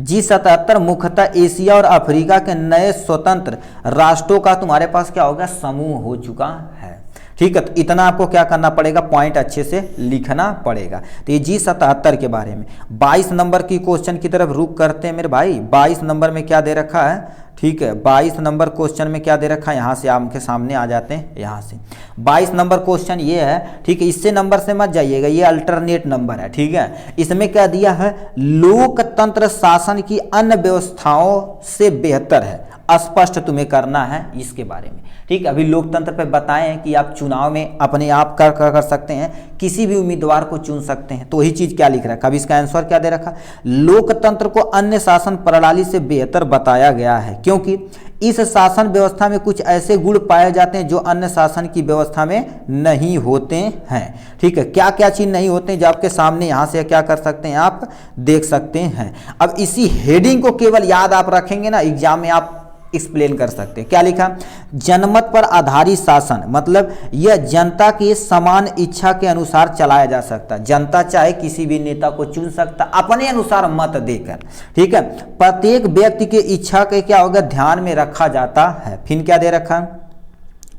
G77 मुख्यतः एशिया और अफ्रीका के नए स्वतंत्र राष्ट्रों का तुम्हारे पास क्या होगा, समूह हो चुका है, ठीक है। तो इतना आपको क्या करना पड़ेगा, पॉइंट अच्छे से लिखना पड़ेगा। तो ये G77 के बारे में 22 नंबर की क्वेश्चन की तरफ रुक करते हैं मेरे भाई। 22 नंबर में क्या दे रखा है, ठीक है। 22 नंबर क्वेश्चन में क्या दे रखा है, यहाँ से आपके सामने आ जाते हैं, यहाँ से 22 नंबर क्वेश्चन ये है, ठीक है। इससे नंबर से मत जाइएगा, ये अल्टरनेट नंबर है, ठीक है। इसमें क्या दिया है, लोकतंत्र शासन की अन्य व्यवस्थाओं से बेहतर है, स्पष्ट तुम्हें करना है इसके बारे में, ठीक है। अभी लोकतंत्र पे बताएं कि आप चुनाव में अपने आप कर सकते हैं, किसी भी उम्मीदवार को चुन सकते हैं, तो वही चीज क्या लिख रखा, अभी इसका आंसर क्या दे रखा, लोकतंत्र को अन्य शासन प्रणाली से बेहतर बताया गया है क्योंकि इस शासन व्यवस्था में कुछ ऐसे गुण पाए जाते हैं जो अन्य शासन की व्यवस्था में नहीं होते हैं, ठीक है। क्या क्या चीज नहीं होते हैं जो आपके सामने यहाँ से क्या कर सकते हैं, आप देख सकते हैं। अब इसी हेडिंग को केवल याद आप रखेंगे ना, एग्जाम में आप एक्सप्लेन कर सकते हैं। क्या लिखा, जनमत पर आधारित शासन, मतलब यह जनता की समान इच्छा के अनुसार चलाया जा सकता है, जनता चाहे किसी भी नेता को चुन सकता अपने अनुसार मत देकर, ठीक है। प्रत्येक व्यक्ति की इच्छा के क्या होगा, ध्यान में रखा जाता है। फिर क्या दे रखा,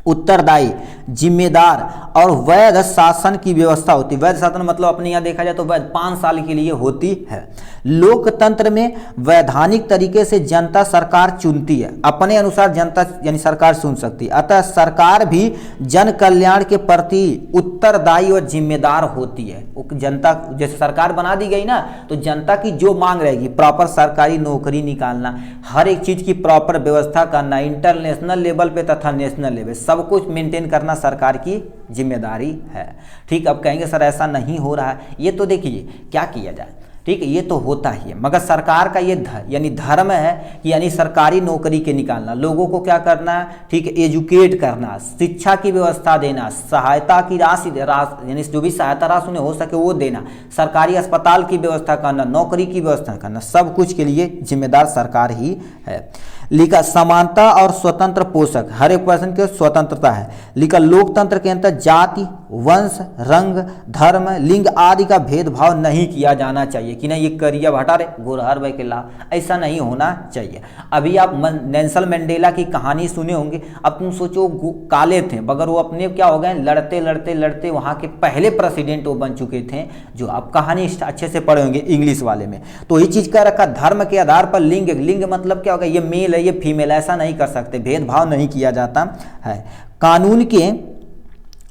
उत्तरदायी, जिम्मेदार और वैध शासन की व्यवस्था होती है। वैध शासन मतलब अपने यहाँ देखा जाए तो वैध 5 साल के लिए होती है। लोकतंत्र में वैधानिक तरीके से जनता सरकार चुनती है, अपने अनुसार जनता यानी सरकार चुन सकती है, अतः सरकार भी जन कल्याण के प्रति उत्तरदायी और जिम्मेदार होती है। जनता जैसे सरकार बना दी गई ना, तो जनता की जो मांग रहेगी, प्रॉपर सरकारी नौकरी निकालना, हर एक चीज की प्रॉपर व्यवस्था करना, इंटरनेशनल लेवल पे तथा नेशनल लेवल सब कुछ मेंटेन करना सरकार की जिम्मेदारी है, ठीक। अब कहेंगे सर ऐसा नहीं हो रहा है, ये तो देखिए क्या किया जाए, ठीक है, ये तो होता ही है, मगर सरकार का ये यानी धर्म है कि यानी सरकारी नौकरी के निकालना, लोगों को क्या करना है, ठीक है, एजुकेट करना, शिक्षा की व्यवस्था देना, सहायता की राशि यानी जो भी सहायता राशि उन्हें हो सके वो देना, सरकारी अस्पताल की व्यवस्था करना, नौकरी की व्यवस्था करना, सब कुछ के लिए जिम्मेदार सरकार ही है। लिखा, समानता और स्वतंत्र पोषक, हर एक पर्सन की स्वतंत्रता है। लिखा, लोकतंत्र के अंतर्गत जाति, वंश, रंग, धर्म, लिंग आदि का भेदभाव नहीं किया जाना चाहिए कि नहीं ये करिया हटा रे गोरहर भाई के ला, ऐसा नहीं होना चाहिए। अभी आप नेल्सन मंडेला की कहानी सुने होंगे, अब तुम सोचो काले थे मगर वो अपने क्या हो गए, लड़ते लड़ते लड़ते वहाँ के पहले प्रेसिडेंट वो बन चुके थे, जो आप कहानी अच्छे से पढ़े होंगे इंग्लिश वाले में। तो ये चीज का रखा, धर्म के आधार पर लिंग, लिंग मतलब क्या होगा, ये मेल है ये फीमेल, ऐसा नहीं कर सकते, भेदभाव नहीं किया जाता है। कानून के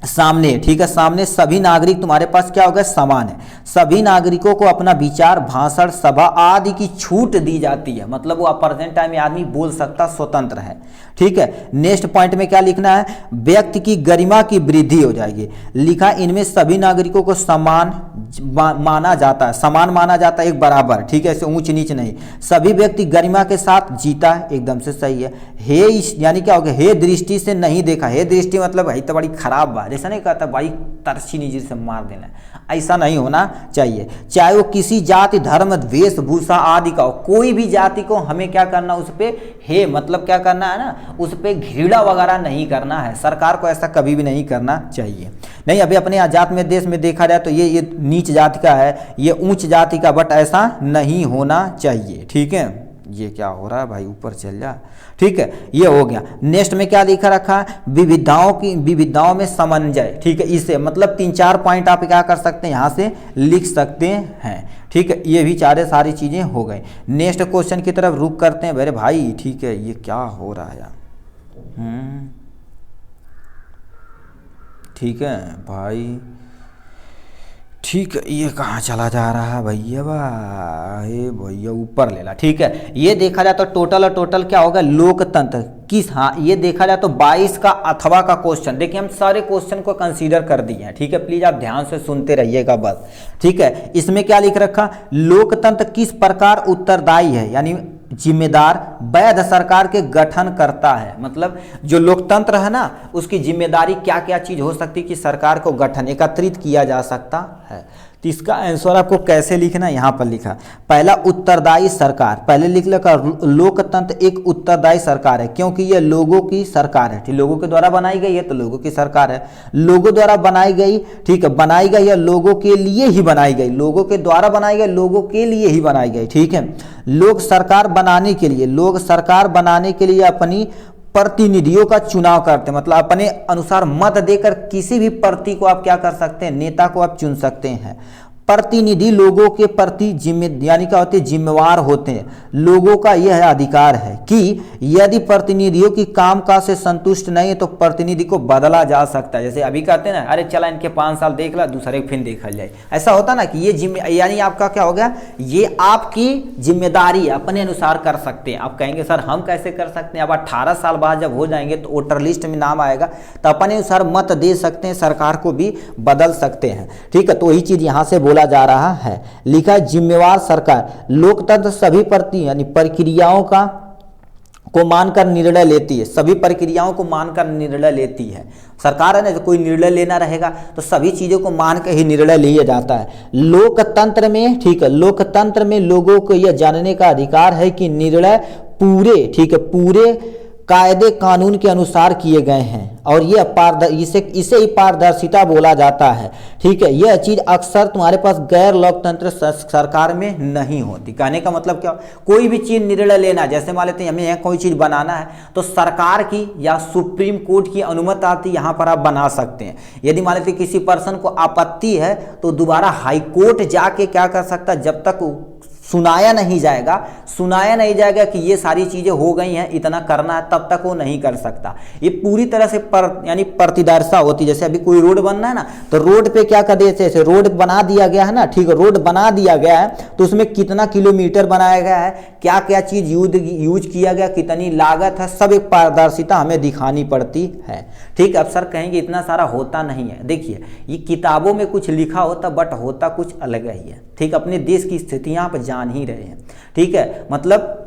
सामने, ठीक है, सामने सभी नागरिक तुम्हारे पास क्या होगा, समान है। सभी नागरिकों को अपना विचार, भाषण, सभा आदि की छूट दी जाती है, मतलब वो प्रेजेंट टाइम में आदमी बोल सकता, स्वतंत्र है, ठीक है। नेक्स्ट पॉइंट में क्या लिखना है, व्यक्ति की गरिमा की वृद्धि हो जाएगी। लिखा, इनमें सभी नागरिकों को समान माना जाता है, समान माना जाता है, एक बराबर, ठीक है, ऐसे ऊंच नीच नहीं, सभी व्यक्ति गरिमा के साथ जीता है, एकदम से सही है। हे यानी क्या हो गया, हे दृष्टि से नहीं देखा, हे दृष्टि मतलब भाई तो बड़ी खराब बात, ऐसा नहीं कहता भाई तरछी निजी से मार देना, ऐसा नहीं होना चाहिए। चाहे वो किसी जाति, धर्म, वेशभूषा आदि का हो, कोई भी जाति को हमें क्या करना, उस पर हे मतलब क्या करना है ना, उस पर घृणा वगैरह नहीं करना है, सरकार को ऐसा कभी भी नहीं करना चाहिए। नहीं, अभी अपने आजाद में देश में देखा जाए तो ये नीच जाति का है, ये ऊंच जाति का, बट ऐसा नहीं होना चाहिए, ठीक है। ये क्या हो रहा है भाई, ऊपर चल जा, ठीक है, ये हो गया। नेक्स्ट में क्या लिखा रखा है, विविधताओं में समन्वय, ठीक है, इसे मतलब 3-4 पॉइंट आप क्या कर सकते हैं, यहाँ से लिख सकते हैं, ठीक है। ये भी सारी चीजें हो गई। नेक्स्ट क्वेश्चन की तरफ रुक करते हैं मेरे भाई, ठीक है। ये क्या हो रहा है यार, ठीक है भाई, ठीक है, ये कहाँ चला जा रहा है भैया, भैया ऊपर ले ला, ठीक है। ये देखा जाए तो टोटल क्या होगा, लोकतंत्र किस, हाँ ये देखा जाए तो 22 का अथवा का क्वेश्चन, देखिए हम सारे क्वेश्चन को कंसीडर कर दिए हैं, ठीक है, प्लीज आप ध्यान से सुनते रहिएगा बस, ठीक है। इसमें क्या लिख रखा, लोकतंत्र किस प्रकार उत्तरदायी है, यानी जिम्मेदार वैध सरकार के गठन करता है, मतलब जो लोकतंत्र है ना उसकी जिम्मेदारी क्या क्या चीज हो सकती है कि सरकार को गठन एकत्रित किया जा सकता है। तो इसका आंसर आपको कैसे लिखना है, यहाँ पर लिखा पहला उत्तरदायी सरकार, पहले लिख लगा लोकतंत्र एक उत्तरदायी सरकार है क्योंकि यह लोगों की सरकार है, ठीक, लोगों के द्वारा बनाई गई है तो लोगों की सरकार है, लोगों द्वारा बनाई गई, ठीक है, बनाई गई या लोगों के लिए ही बनाई गई, लोगों के द्वारा बनाई गई, लोगों के लिए ही बनाई गई, ठीक है। लोग सरकार बनाने के लिए, लोग सरकार बनाने के लिए अपनी प्रतिनिधियों का चुनाव करते हैं, मतलब अपने अनुसार मत देकर किसी भी पार्टी को आप क्या कर सकते हैं, नेता को आप चुन सकते हैं। प्रतिनिधि लोगों के प्रति यानी क्या होते हैं, जिम्मेवार होते हैं। लोगों का यह अधिकार है कि यदि प्रतिनिधियों की कामकाज से संतुष्ट नहीं है तो प्रतिनिधि को बदला जा सकता है। जैसे अभी कहते हैं ना, अरे चला इनके 5 साल देख ला, दूसरे फिर देखा जाए, ऐसा होता ना कि ये यानी आपका क्या हो गया, ये आपकी जिम्मेदारी अपने अनुसार कर सकते हैं। आप कहेंगे सर हम कैसे कर सकते हैं, अब 18 साल बाद जब हो जाएंगे तो वोटर लिस्ट में नाम आएगा तो अपने अनुसार मत दे सकते हैं, सरकार को भी बदल सकते हैं, ठीक है। तो वही चीज यहाँ से बोला जा रहा है, लिखा है जिम्मेवार सरकार लोकतंत्र सभी यानी प्रक्रियाओं को मानकर निर्णय लेती है, सभी प्रक्रियाओं को मानकर निर्णय लेती है सरकार, है ना। कोई निर्णय लेना रहेगा तो सभी चीजों को मान के ही निर्णय लिया जाता है। लोकतंत्र में, ठीक है, लोकतंत्र में लोगों को यह जानने का अधिकार है कि निर्णय पूरे, ठीक है, पूरे कायदे कानून के अनुसार किए गए हैं और ये इसे ही पारदर्शिता बोला जाता है, ठीक है। यह चीज अक्सर तुम्हारे पास गैर लोकतंत्र सरकार में नहीं होती। कहने का मतलब क्या, कोई भी चीज निर्णय लेना, जैसे मान लेते हैं हमें यहाँ कोई चीज बनाना है तो सरकार की या सुप्रीम कोर्ट की अनुमति आती, यहाँ पर आप बना सकते हैं। यदि मान लेते किसी पर्सन को आपत्ति है तो दोबारा हाई कोर्ट जाके क्या कर सकता है, जब तक सुनाया नहीं जाएगा कि ये सारी चीजें हो गई हैं, इतना करना है, तब तक वो नहीं कर सकता। ये पूरी तरह से यानी प्रतिदर्शा होती। जैसे अभी कोई रोड बनना है ना तो रोड पे क्या कर देते हैं, रोड बना दिया गया है ना, ठीक है, रोड बना दिया गया है तो उसमें कितना किलोमीटर बनाया गया है, क्या क्या चीज यूज किया गया, कितनी लागत है, सब एक पारदर्शिता हमें दिखानी पड़ती है, ठीक है। अब सर कहेंगे इतना सारा होता नहीं है, देखिए ये किताबों में कुछ लिखा होता बट होता कुछ अलग ही है, ठीक। अपने देश की स्थितियां आप जान ही रहे हैं, ठीक है। मतलब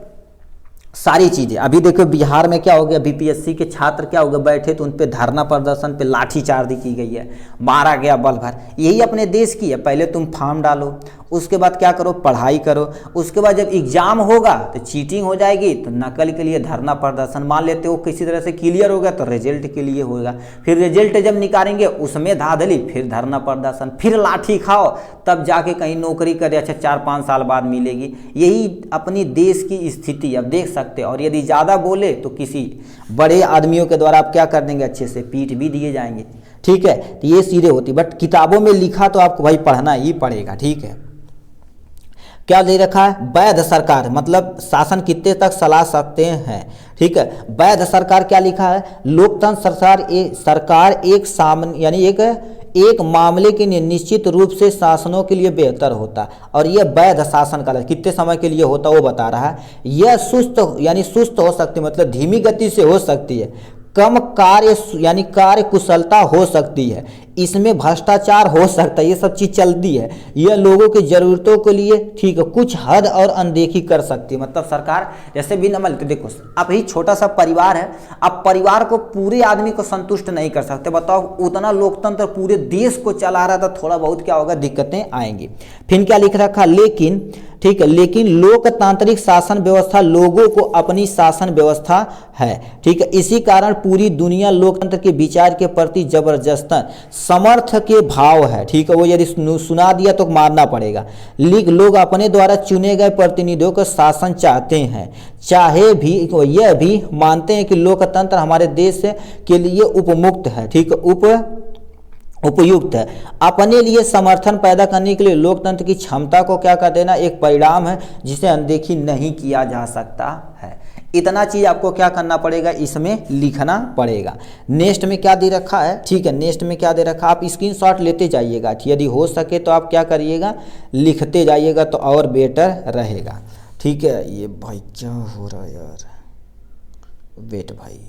सारी चीजें अभी देखो बिहार में क्या हो गया, बीपीएससी के छात्र क्या हो गए, बैठे तो उन पे धरना प्रदर्शन पे लाठीचार्ज की गई है, मारा गया बल भर। यही अपने देश की है, पहले तुम फॉर्म डालो, उसके बाद क्या करो, पढ़ाई करो, उसके बाद जब एग्जाम होगा तो चीटिंग हो जाएगी तो नकल के लिए धरना प्रदर्शन, मान लेते हो किसी तरह से क्लियर हो गया तो रिजल्ट के लिए होगा, फिर रिजल्ट जब निकालेंगे उसमें धांधली, फिर धरना प्रदर्शन, फिर लाठी खाओ, तब जाके कहीं नौकरी करे, अच्छा 4-5 साल बाद मिलेगी। यही अपनी देश की स्थिति अब देख सकते हैं। और यदि ज़्यादा बोले तो किसी बड़े आदमियों के द्वारा आप क्या कर देंगे, अच्छे से पीट भी दिए जाएंगे, ठीक है। तो ये सीधे होती, बट किताबों में लिखा तो आपको भाई पढ़ना ही पड़ेगा, ठीक है। क्या दे रखा है, वैध सरकार, मतलब शासन कितने तक चला सकते हैं, ठीक है। वैध सरकार क्या लिखा है, लोकतंत्र सरकार एक सामान्य यानी एक मामले के लिए निश्चित रूप से शासनों के लिए बेहतर होता है और यह वैध शासन का कितने समय के लिए होता है वो बता रहा है। यह सुस्त हो सकती है, मतलब धीमी गति से हो सकती है, कम कार्य कुशलता हो सकती है, इसमें भ्रष्टाचार हो सकता है, ये सब चीज चलती है। यह लोगों की जरूरतों के लिए, ठीक है, कुछ हद और अनदेखी कर सकती है। मतलब सरकार जैसे भी न मिलते, देखो अब ही छोटा सा परिवार है, अब परिवार को पूरे आदमी को संतुष्ट नहीं कर सकते, बताओ उतना लोकतंत्र पूरे देश को चला रहा था, थोड़ा बहुत क्या होगा, दिक्कतें आएंगी। फिर क्या लिख रखा, लेकिन, ठीक है, लेकिन लोकतांत्रिक शासन व्यवस्था लोगों को अपनी शासन व्यवस्था है, ठीक है। इसी कारण पूरी दुनिया लोकतंत्र के विचार के प्रति जबरदस्तन समर्थ के भाव है, ठीक है। वो यदि सुना दिया तो मानना पड़ेगा। लोग अपने द्वारा चुने गए प्रतिनिधियों का शासन चाहते हैं, चाहे भी यह भी मानते हैं कि लोकतंत्र हमारे देश के लिए उपमुक्त है, ठीक है, उपयुक्त है। अपने लिए समर्थन पैदा करने के लिए लोकतंत्र की क्षमता को क्या कर देना एक परिणाम है जिसे अनदेखी नहीं किया जा सकता है। इतना चीज आपको क्या करना पड़ेगा, इसमें लिखना पड़ेगा। नेक्स्ट में क्या दे रखा है, ठीक है, नेक्स्ट में क्या दे रखा, आप स्क्रीनशॉट लेते जाइएगा, यदि हो सके तो आप क्या करिएगा, लिखते जाइएगा तो और बेटर रहेगा, ठीक है। ये भाई क्या हो रहा है यार, वेट भाई,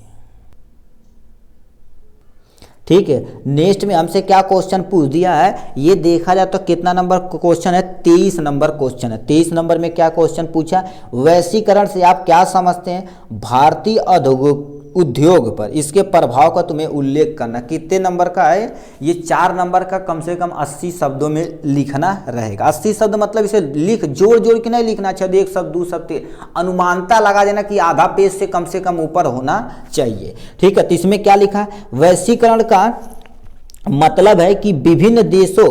ठीक है। नेक्स्ट में हमसे क्या क्वेश्चन पूछ दिया है, ये देखा जाए तो कितना नंबर क्वेश्चन है, 23 नंबर क्वेश्चन है। 23 नंबर में क्या क्वेश्चन पूछा, वैश्वीकरण से आप क्या समझते हैं, भारतीय उद्योग पर इसके प्रभाव का तुम्हें उल्लेख करना। कितने नंबर का है ये, 4 नंबर का, कम से कम 80 शब्दों में लिखना रहेगा। 80 शब्द मतलब इसे लिख जोड़ जोड़ के नहीं लिखना चाहिए, एक शब्द 2 शब्द, अनुमानता लगा देना कि आधा पेज से कम ऊपर होना चाहिए, ठीक है। तो इसमें क्या लिखा है, वैश्वीकरण का मतलब है कि विभिन्न देशों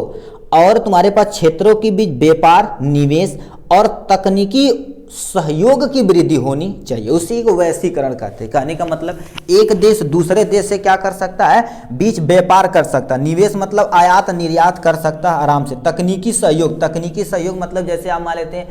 और तुम्हारे पास क्षेत्रों के बीच व्यापार, निवेश और तकनीकी सहयोग की वृद्धि होनी चाहिए, उसी को वैश्वीकरण कहते हैं। कहने का मतलब एक देश दूसरे देश से क्या कर सकता है, बीच व्यापार कर सकता है, निवेश मतलब आयात निर्यात कर सकता है आराम से, तकनीकी सहयोग मतलब जैसे आप मान लेते हैं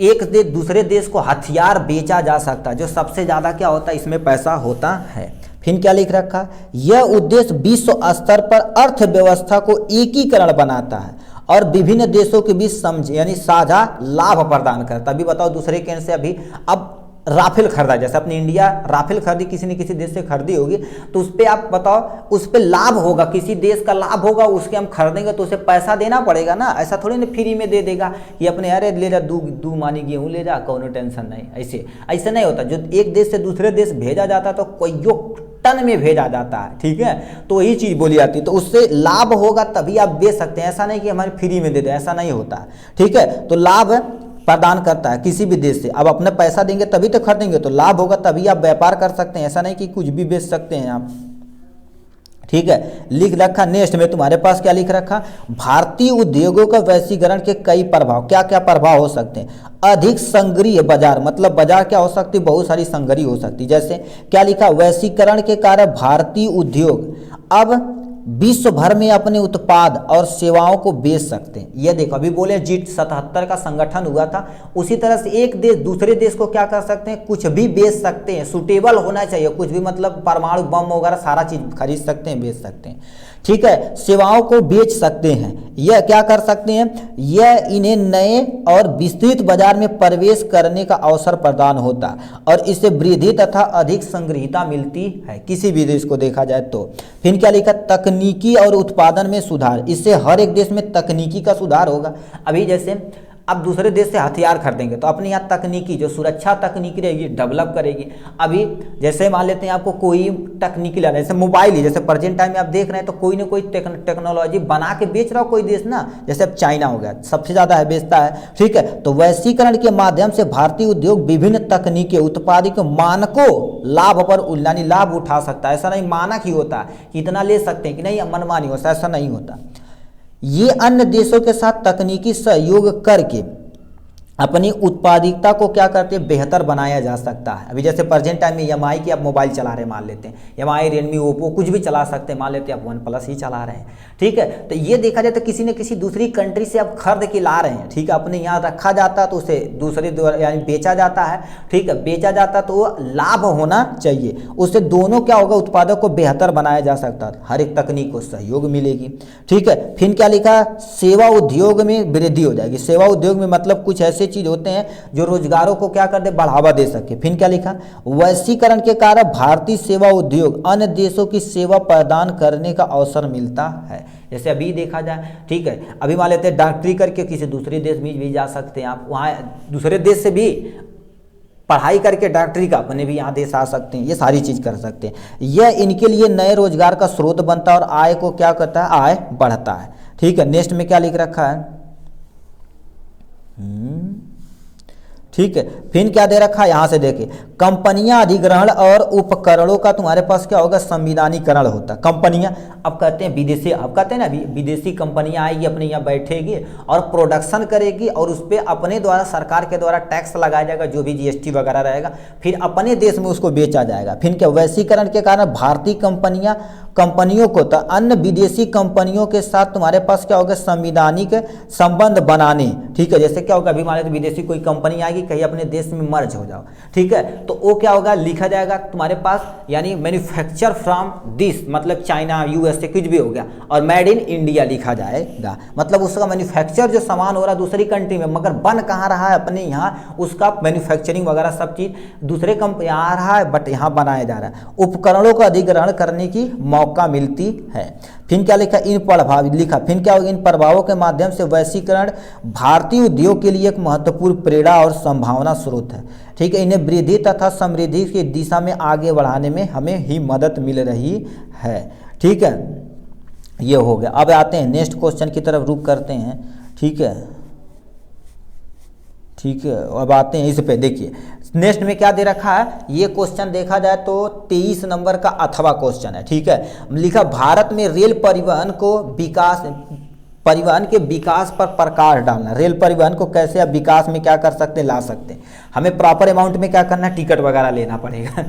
एक देश दूसरे देश को हथियार बेचा जा सकता है, जो सबसे ज्यादा क्या होता है इसमें पैसा होता है। फिर क्या लिख रखा, यह उद्देश्य विश्व स्तर पर अर्थव्यवस्था को एकीकरण बनाता है और विभिन्न देशों के बीच समझ यानी साझा लाभ प्रदान करता है। अभी बताओ दूसरे केंद्र से अभी अब राफेल खरीदा, जैसे अपनी इंडिया राफेल खरीदी, किसी ने किसी देश से खरीदी होगी, तो उस पर आप बताओ उस पर लाभ होगा, किसी देश का लाभ होगा, उसके हम खरीदेंगे तो उसे पैसा देना पड़ेगा ना, ऐसा थोड़ी ना फ्री में दे देगा कि अपने अरे ले जा दू मानी गेहूँ ले जा, कोनो टेंशन नहीं, ऐसे नहीं होता। जो एक देश से दूसरे देश भेजा जाता तो कोई टन में भेजा जाता है, ठीक है, तो वही चीज बोली जाती है, तो उससे लाभ होगा तभी आप बेच सकते हैं, ऐसा नहीं कि हमारे फ्री में दे दे, ऐसा नहीं होता, ठीक है। तो लाभ प्रदान करता है किसी भी देश से, अब अपने पैसा देंगे तभी तो खरीदेंगे, तो लाभ होगा तभी आप व्यापार कर सकते हैं, ऐसा नहीं कि कुछ भी बेच सकते हैं आप, ठीक है। लिख रखा नेक्स्ट में तुम्हारे पास क्या लिख रखा, भारतीय उद्योगों का वैश्वीकरण के कई प्रभाव, क्या क्या प्रभाव हो सकते हैं, अधिक संग्रह बाजार, मतलब बाजार क्या हो सकती है, बहुत सारी संग्रह हो सकती है। जैसे क्या लिखा, वैश्वीकरण के कारण भारतीय उद्योग अब विश्व भर में अपने उत्पाद और सेवाओं को बेच सकते हैं। यह देखो अभी बोले G77 का संगठन हुआ था, उसी तरह से एक देश दूसरे देश को क्या कर सकते हैं, कुछ भी बेच सकते हैं, सुटेबल होना चाहिए, कुछ भी मतलब परमाणु बम वगैरह सारा चीज खरीद सकते हैं, बेच सकते हैं, ठीक है। सेवाओं को बेच सकते हैं, यह क्या कर सकते हैं, यह इन्हें नए और विस्तृत बाजार में प्रवेश करने का अवसर प्रदान होता और इससे वृद्धि तथा अधिक संग्रहीता मिलती है किसी भी देश को देखा जाए तो। फिर क्या लिखा, तकनीकी और उत्पादन में सुधार, इससे हर एक देश में तकनीकी का सुधार होगा। अभी जैसे अब दूसरे देश से हथियार खरीदेंगे तो अपने यहाँ तकनीकी जो सुरक्षा तकनीकी रहेगी डेवलप करेगी। अभी जैसे मान लेते हैं आपको कोई तकनीकी लाना, जैसे मोबाइल ही, जैसे प्रेजेंट टाइम में आप देख रहे हैं तो कोई ना कोई टेक्नोलॉजी बना के बेच रहा हो कोई देश ना, जैसे अब चाइना हो गया सबसे ज़्यादा है बेचता है, ठीक है। तो वैश्वीकरण के माध्यम से भारतीय उद्योग विभिन्न तकनीकी उत्पादित मानकों लाभ पर यानी लाभ उठा सकता है। ऐसा नहीं मानक ही होता कि इतना ले सकते हैं कि नहीं मनमानी होता, ऐसा नहीं होता। ये अन्य देशों के साथ तकनीकी सहयोग करके अपनी उत्पादकता को क्या करते हैं, बेहतर बनाया जा सकता है। अभी जैसे प्रेजेंट टाइम में एमआई की आप मोबाइल चला रहे हैं मान लेते हैं, एमआई, रियलमी, ओप्पो कुछ भी चला सकते हैं, मान लेते हैं आप OnePlus ही चला रहे हैं, ठीक है। तो ये देखा जाए तो किसी न किसी दूसरी कंट्री से आप खरीद के ला रहे हैं, ठीक है, अपने यहाँ रखा जाता तो उसे दूसरे यानी बेचा जाता है, ठीक है, बेचा जाता तो वो लाभ होना चाहिए, उससे दोनों क्या होगा, उत्पादक को बेहतर बनाया जा सकता है, हर एक तकनीक को सहयोग मिलेगी, ठीक है। फिर क्या लिखा, सेवा उद्योग में वृद्धि हो जाएगी। सेवा उद्योग में मतलब कुछ ऐसे चीज होते हैं जो रोजगारों को क्या कर दे, बढ़ावा दे सके। फिर क्या लिखा, वैश्वीकरण के कारण भारतीय सेवा उद्योग अन्य देशों की सेवा प्रदान करने का अवसर मिलता है। जैसे अभी देखा जाए, ठीक है, अभी मान लेते हैं डॉक्टरी करके किसी दूसरे देश में भी जा सकते हैं आप, वहाँ दूसरे देश से भी पढ़ाई करके डॉक्टरी का अपने भी यहाँ देश आ सकते हैं, ये सारी चीज कर सकते हैं। यह इनके लिए नए रोजगार का स्रोत बनता है और आय को क्या करता है, आय बढ़ता है, ठीक है। नेक्स्ट में क्या लिख रखा है, ठीक है। फिर क्या दे रखा है, यहां से देखिए, कंपनियां अधिग्रहण और उपकरणों का तुम्हारे पास क्या होगा, संविधानीकरण होता है। कंपनियां अब कहते हैं विदेशी, अब कहते हैं ना विदेशी कंपनियां आएगी अपने यहाँ बैठेगी और प्रोडक्शन करेगी और उस पर अपने द्वारा सरकार के द्वारा टैक्स लगाया जाएगा, जो भी GST वगैरह रहेगा, फिर अपने देश में उसको बेचा जाएगा। फिर क्या, वैश्वीकरण के कारण भारतीय कंपनियां कंपनियों को तो अन्य विदेशी कंपनियों के साथ तुम्हारे पास क्या होगा, संविधानिक संबंध बनाने, ठीक है। जैसे क्या होगा, अभी मान लो विदेशी कोई कंपनी आएगी, कहीं अपने देश में मर्ज हो जाओ, ठीक है, तो वो क्या होगा, लिखा जाएगा तुम्हारे पास, यानी मैन्युफैक्चर फ्रॉम दिस, मतलब चाइना, यूएसए, कुछ भी हो गया, और मेड इन इंडिया लिखा जाएगा, मतलब उसका मैन्युफैक्चर जो सामान हो रहा है दूसरी कंट्री में, मगर बन कहाँ रहा है, अपने यहाँ, उसका मैन्युफैक्चरिंग वगैरह सब चीज दूसरे कंपनी आ रहा है, बट यहाँ बनाया जा रहा है। उपकरणों का अधिग्रहण करने की मौका मिलती है। फिर क्या लिखा, इन प्रभाव लिखा, फिर क्या होगा, इन प्रभावों के माध्यम से वैश्वीकरण भारतीय उद्योग के लिए एक महत्वपूर्ण प्रेरणा और संभावना स्रोत है, ठीक है। इन्हें वृद्धि तथा समृद्धि की दिशा में आगे बढ़ाने में हमें ही मदद मिल रही है, ठीक है। ये हो गया। अब आते हैं नेक्स्ट क्वेश्चन की तरफ, रुक करते हैं, ठीक है, ठीक है। अब आते हैं इस पे, देखिए नेक्स्ट में क्या दे रखा है, ये क्वेश्चन देखा जाए तो 23 नंबर का अथवा क्वेश्चन है, ठीक है। लिखा, भारत में रेल परिवहन के विकास पर प्रकाश डालना। रेल परिवहन को कैसे अब विकास में क्या कर सकते हैं, ला सकते हैं। हमें प्रॉपर अमाउंट में क्या करना है, टिकट वगैरह लेना पड़ेगा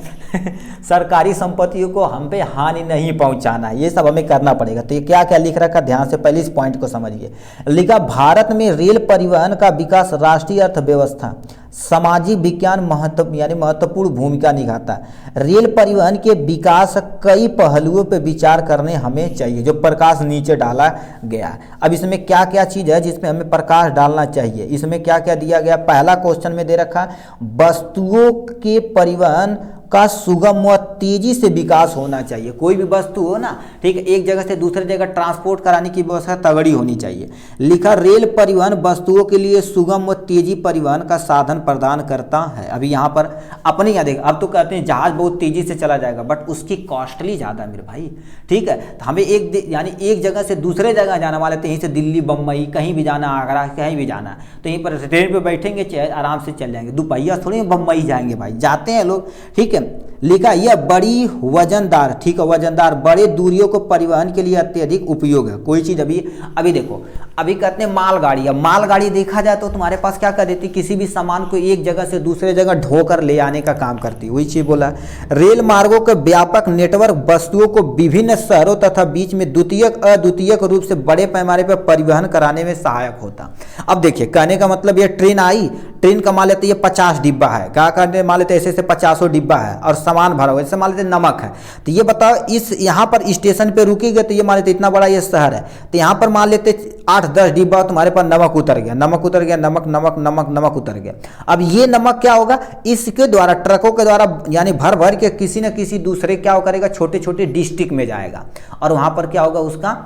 सरकारी संपत्तियों को हम पे हानि नहीं पहुंचाना है, ये सब हमें करना पड़ेगा। तो ये क्या क्या लिख रखा, ध्यान से पहले इस पॉइंट को समझिए। लिखा, भारत में रेल परिवहन का विकास राष्ट्रीय अर्थव्यवस्था, सामाजिक विज्ञान महत्वपूर्ण भूमिका निभाता है। रेल परिवहन के विकास कई पहलुओं पर विचार करने हमें चाहिए, जो प्रकाश नीचे डाला गया है। अब इसमें क्या क्या चीज़ है जिसमें हमें प्रकाश डालना चाहिए, इसमें क्या क्या दिया गया। पहला क्वेश्चन में दे रखा, वस्तुओं के परिवहन का सुगम व तेजी से विकास होना चाहिए। कोई भी वस्तु हो ना, ठीक है, एक जगह से दूसरी जगह ट्रांसपोर्ट कराने की व्यवस्था तगड़ी होनी चाहिए। लिखा, रेल परिवहन वस्तुओं के लिए सुगम व तेजी परिवहन का साधन प्रदान करता है। अभी यहाँ पर अपने यहाँ देख, अब तो कहते हैं जहाज बहुत तेजी से चला जाएगा, बट उसकी कॉस्टली ज़्यादा मेरे भाई, ठीक है। तो हमें यानी एक जगह से दूसरे जगह जाना, मान लेते हैं यहीं से दिल्ली, बम्बई, कहीं भी जाना, आगरा, कहीं भी जाना, तो यहीं पर ट्रेन पर बैठेंगे, चाहे आराम से चल जाएंगे। दोपहिया थोड़ी बम्बई जाएंगे भाई, जाते हैं लोग, ठीक है। लिखा, यह बड़ी वजनदार, ठीक है, वजनदार बड़े दूरियों को परिवहन के लिए अत्यधिक उपयोग है। कोई चीज़ अभी देखो, अभी कहते हैं मालगाड़ी। अब मालगाड़ी देखा जाए तो तुम्हारे पास क्या कर देती, किसी भी सामान को एक जगह से दूसरे जगह ढोकर ले आने का काम करती है, वही चीज़ बोला। रेल मार्गों के व्यापक नेटवर्क वस्तुओं को विभिन्न शहरों तथा बीच में द्वितीयक अद्वितीयक रूप से बड़े पैमाने पर परिवहन कराने में सहायक होता। अब देखिए, कहने का मतलब ये ट्रेन आई, ट्रेन का मान लेते ये 50 डिब्बा है, क्या करने मान लेते ऐसे 50 डिब्बा है और सामान भरा हुआ, जैसे मान लेते नमक है, तो ये बताओ इस यहाँ पर स्टेशन पे रुकेगा, तो ये मान लेते इतना बड़ा ये शहर है, तो यहाँ पर मान लेते 8-10 डिब्बा तुम्हारे पास नमक उतर गया, नमक उतर गया, नमक नमक नमक नमक उतर गया। अब ये नमक क्या होगा, इसके द्वारा ट्रकों के द्वारा यानी भर भर के किसी न किसी दूसरे क्या करेगा, छोटे छोटे डिस्ट्रिक्ट में जाएगा, और वहाँ पर क्या होगा, उसका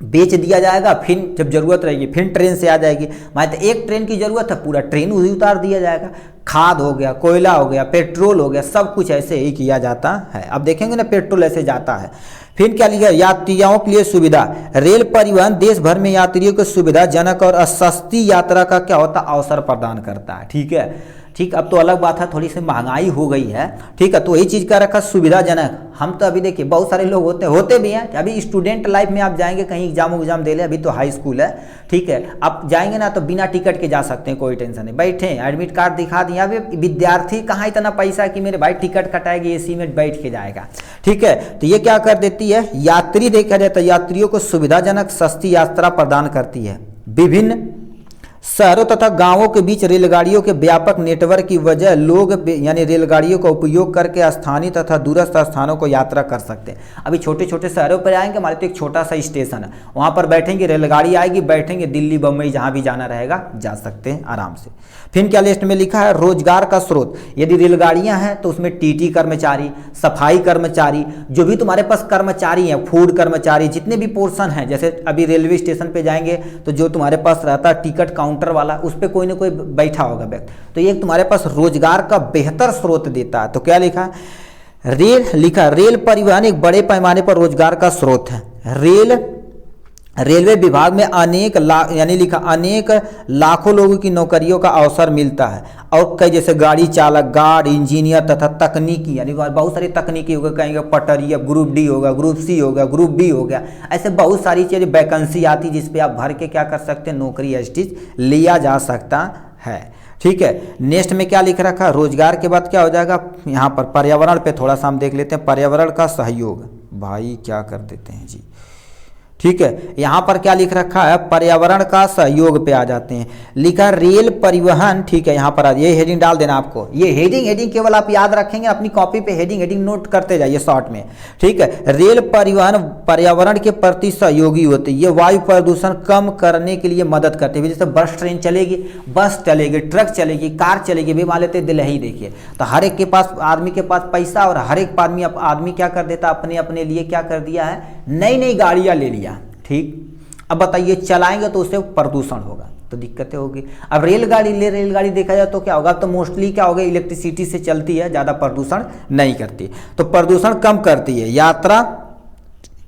बेच दिया जाएगा। फिर जब जरूरत रहेगी फिर ट्रेन से आ जाएगी। मान तो एक ट्रेन की जरूरत है, पूरा ट्रेन उसी उतार दिया जाएगा। खाद हो गया, कोयला हो गया, पेट्रोल हो गया, सब कुछ ऐसे ही किया जाता है। अब देखेंगे ना, पेट्रोल ऐसे जाता है। फिर क्या लिखा, यात्रियों के लिए सुविधा। रेल परिवहन देश भर में यात्रियों को सुविधाजनक और सस्ती यात्रा का क्या होता है, अवसर प्रदान करता है, ठीक है। ठीक, अब तो अलग बात है, थोड़ी सी महंगाई हो गई है, ठीक है, तो वही चीज़ का रखा सुविधाजनक। हम तो अभी देखिए बहुत सारे लोग होते भी हैं, अभी स्टूडेंट लाइफ में आप जाएंगे कहीं एग्जाम दे ले, अभी तो हाई स्कूल है, ठीक है, आप जाएंगे ना तो बिना टिकट के जा सकते हैं, कोई टेंशन नहीं, बैठे एडमिट कार्ड दिखा दिया। अभी विद्यार्थी कहाँ इतना पैसा कि मेरे भाई टिकट कटाएगी, एसी में बैठ के जाएगा, ठीक है। तो ये क्या कर देती है, यात्री देखा जाए तो यात्रियों को सुविधाजनक सस्ती यात्रा प्रदान करती है। विभिन्न शहरों तथा गांवों के बीच रेलगाड़ियों के व्यापक नेटवर्क की वजह लोग यानी रेलगाड़ियों का उपयोग करके स्थानीय तथा दूरस्थ स्थानों को यात्रा कर सकते हैं। अभी छोटे छोटे शहरों पर आएंगे, हमारे तो एक छोटा सा स्टेशन है, वहां पर बैठेंगे, रेलगाड़ी आएगी, बैठेंगे, दिल्ली बम्बई जहां भी जाना रहेगा जा सकते हैं आराम से। फिर क्या लिस्ट में लिखा है, रोजगार का स्रोत। यदि रेलगाड़ियां हैं तो उसमें टीटी कर्मचारी, सफाई कर्मचारी, जो भी तुम्हारे पास कर्मचारी हैं, फूड कर्मचारी, जितने भी पोर्शन हैं, जैसे अभी रेलवे स्टेशन पे जाएंगे तो जो तुम्हारे पास रहता है टिकट काउंटर वाला, उस पर कोई ना कोई बैठा होगा व्यक्ति, तो ये तुम्हारे पास रोजगार का बेहतर स्रोत देता है। तो क्या लिखा है, रेल परिवहन एक बड़े पैमाने पर रोजगार का स्रोत है। रेलवे विभाग में अनेक लाखों लोगों की नौकरियों का अवसर मिलता है, और कई जैसे गाड़ी चालक, गार्ड, इंजीनियर तथा तकनीकी, यानी बहुत सारी तकनीकी होगा, कहेंगे पटरी, अब ग्रुप डी होगा, ग्रुप सी होगा, ग्रुप बी हो गया, ऐसे बहुत सारी चीज़ें वैकेंसी आती जिसपे आप भर के क्या कर सकते हैं, नौकरी एस्टिच लिया जा सकता है, ठीक है। नेक्स्ट में क्या लिख रखा, रोजगार के बाद क्या हो जाएगा, यहाँ पर पर्यावरण पे थोड़ा सा हम देख लेते हैं। पर्यावरण का सहयोग भाई क्या कर देते हैं जी। ठीक है, यहाँ पर क्या लिख रखा है, पर्यावरण का सहयोग पे आ जाते हैं, लिखा रेल परिवहन। ठीक है, यहाँ पर ये हेडिंग डाल देना आपको, ये हेडिंग केवल आप याद रखेंगे, अपनी कॉपी पे हेडिंग नोट करते जाइए शॉर्ट में। ठीक है, रेल परिवहन पर्यावरण के प्रति सहयोगी होते हैं, ये वायु प्रदूषण कम करने के लिए मदद करते हैं। जैसे बस ट्रेन चलेगी, बस चलेगी, ट्रक चलेगी, कार चलेगी, भी मान लेते दिल्ली देखिए, तो हर एक के पास, आदमी के पास पैसा, और हर एक आदमी क्या कर देता, अपने अपने लिए क्या कर दिया है, नई नई गाड़ियाँ ले लिया। ठीक, अब बताइए चलाएंगे तो उससे प्रदूषण होगा, तो दिक्कतें होगी। अब रेलगाड़ी देखा जाए तो क्या होगा, तो मोस्टली क्या होगा, इलेक्ट्रिसिटी से चलती है, ज़्यादा प्रदूषण नहीं करती, तो प्रदूषण कम करती है, यात्रा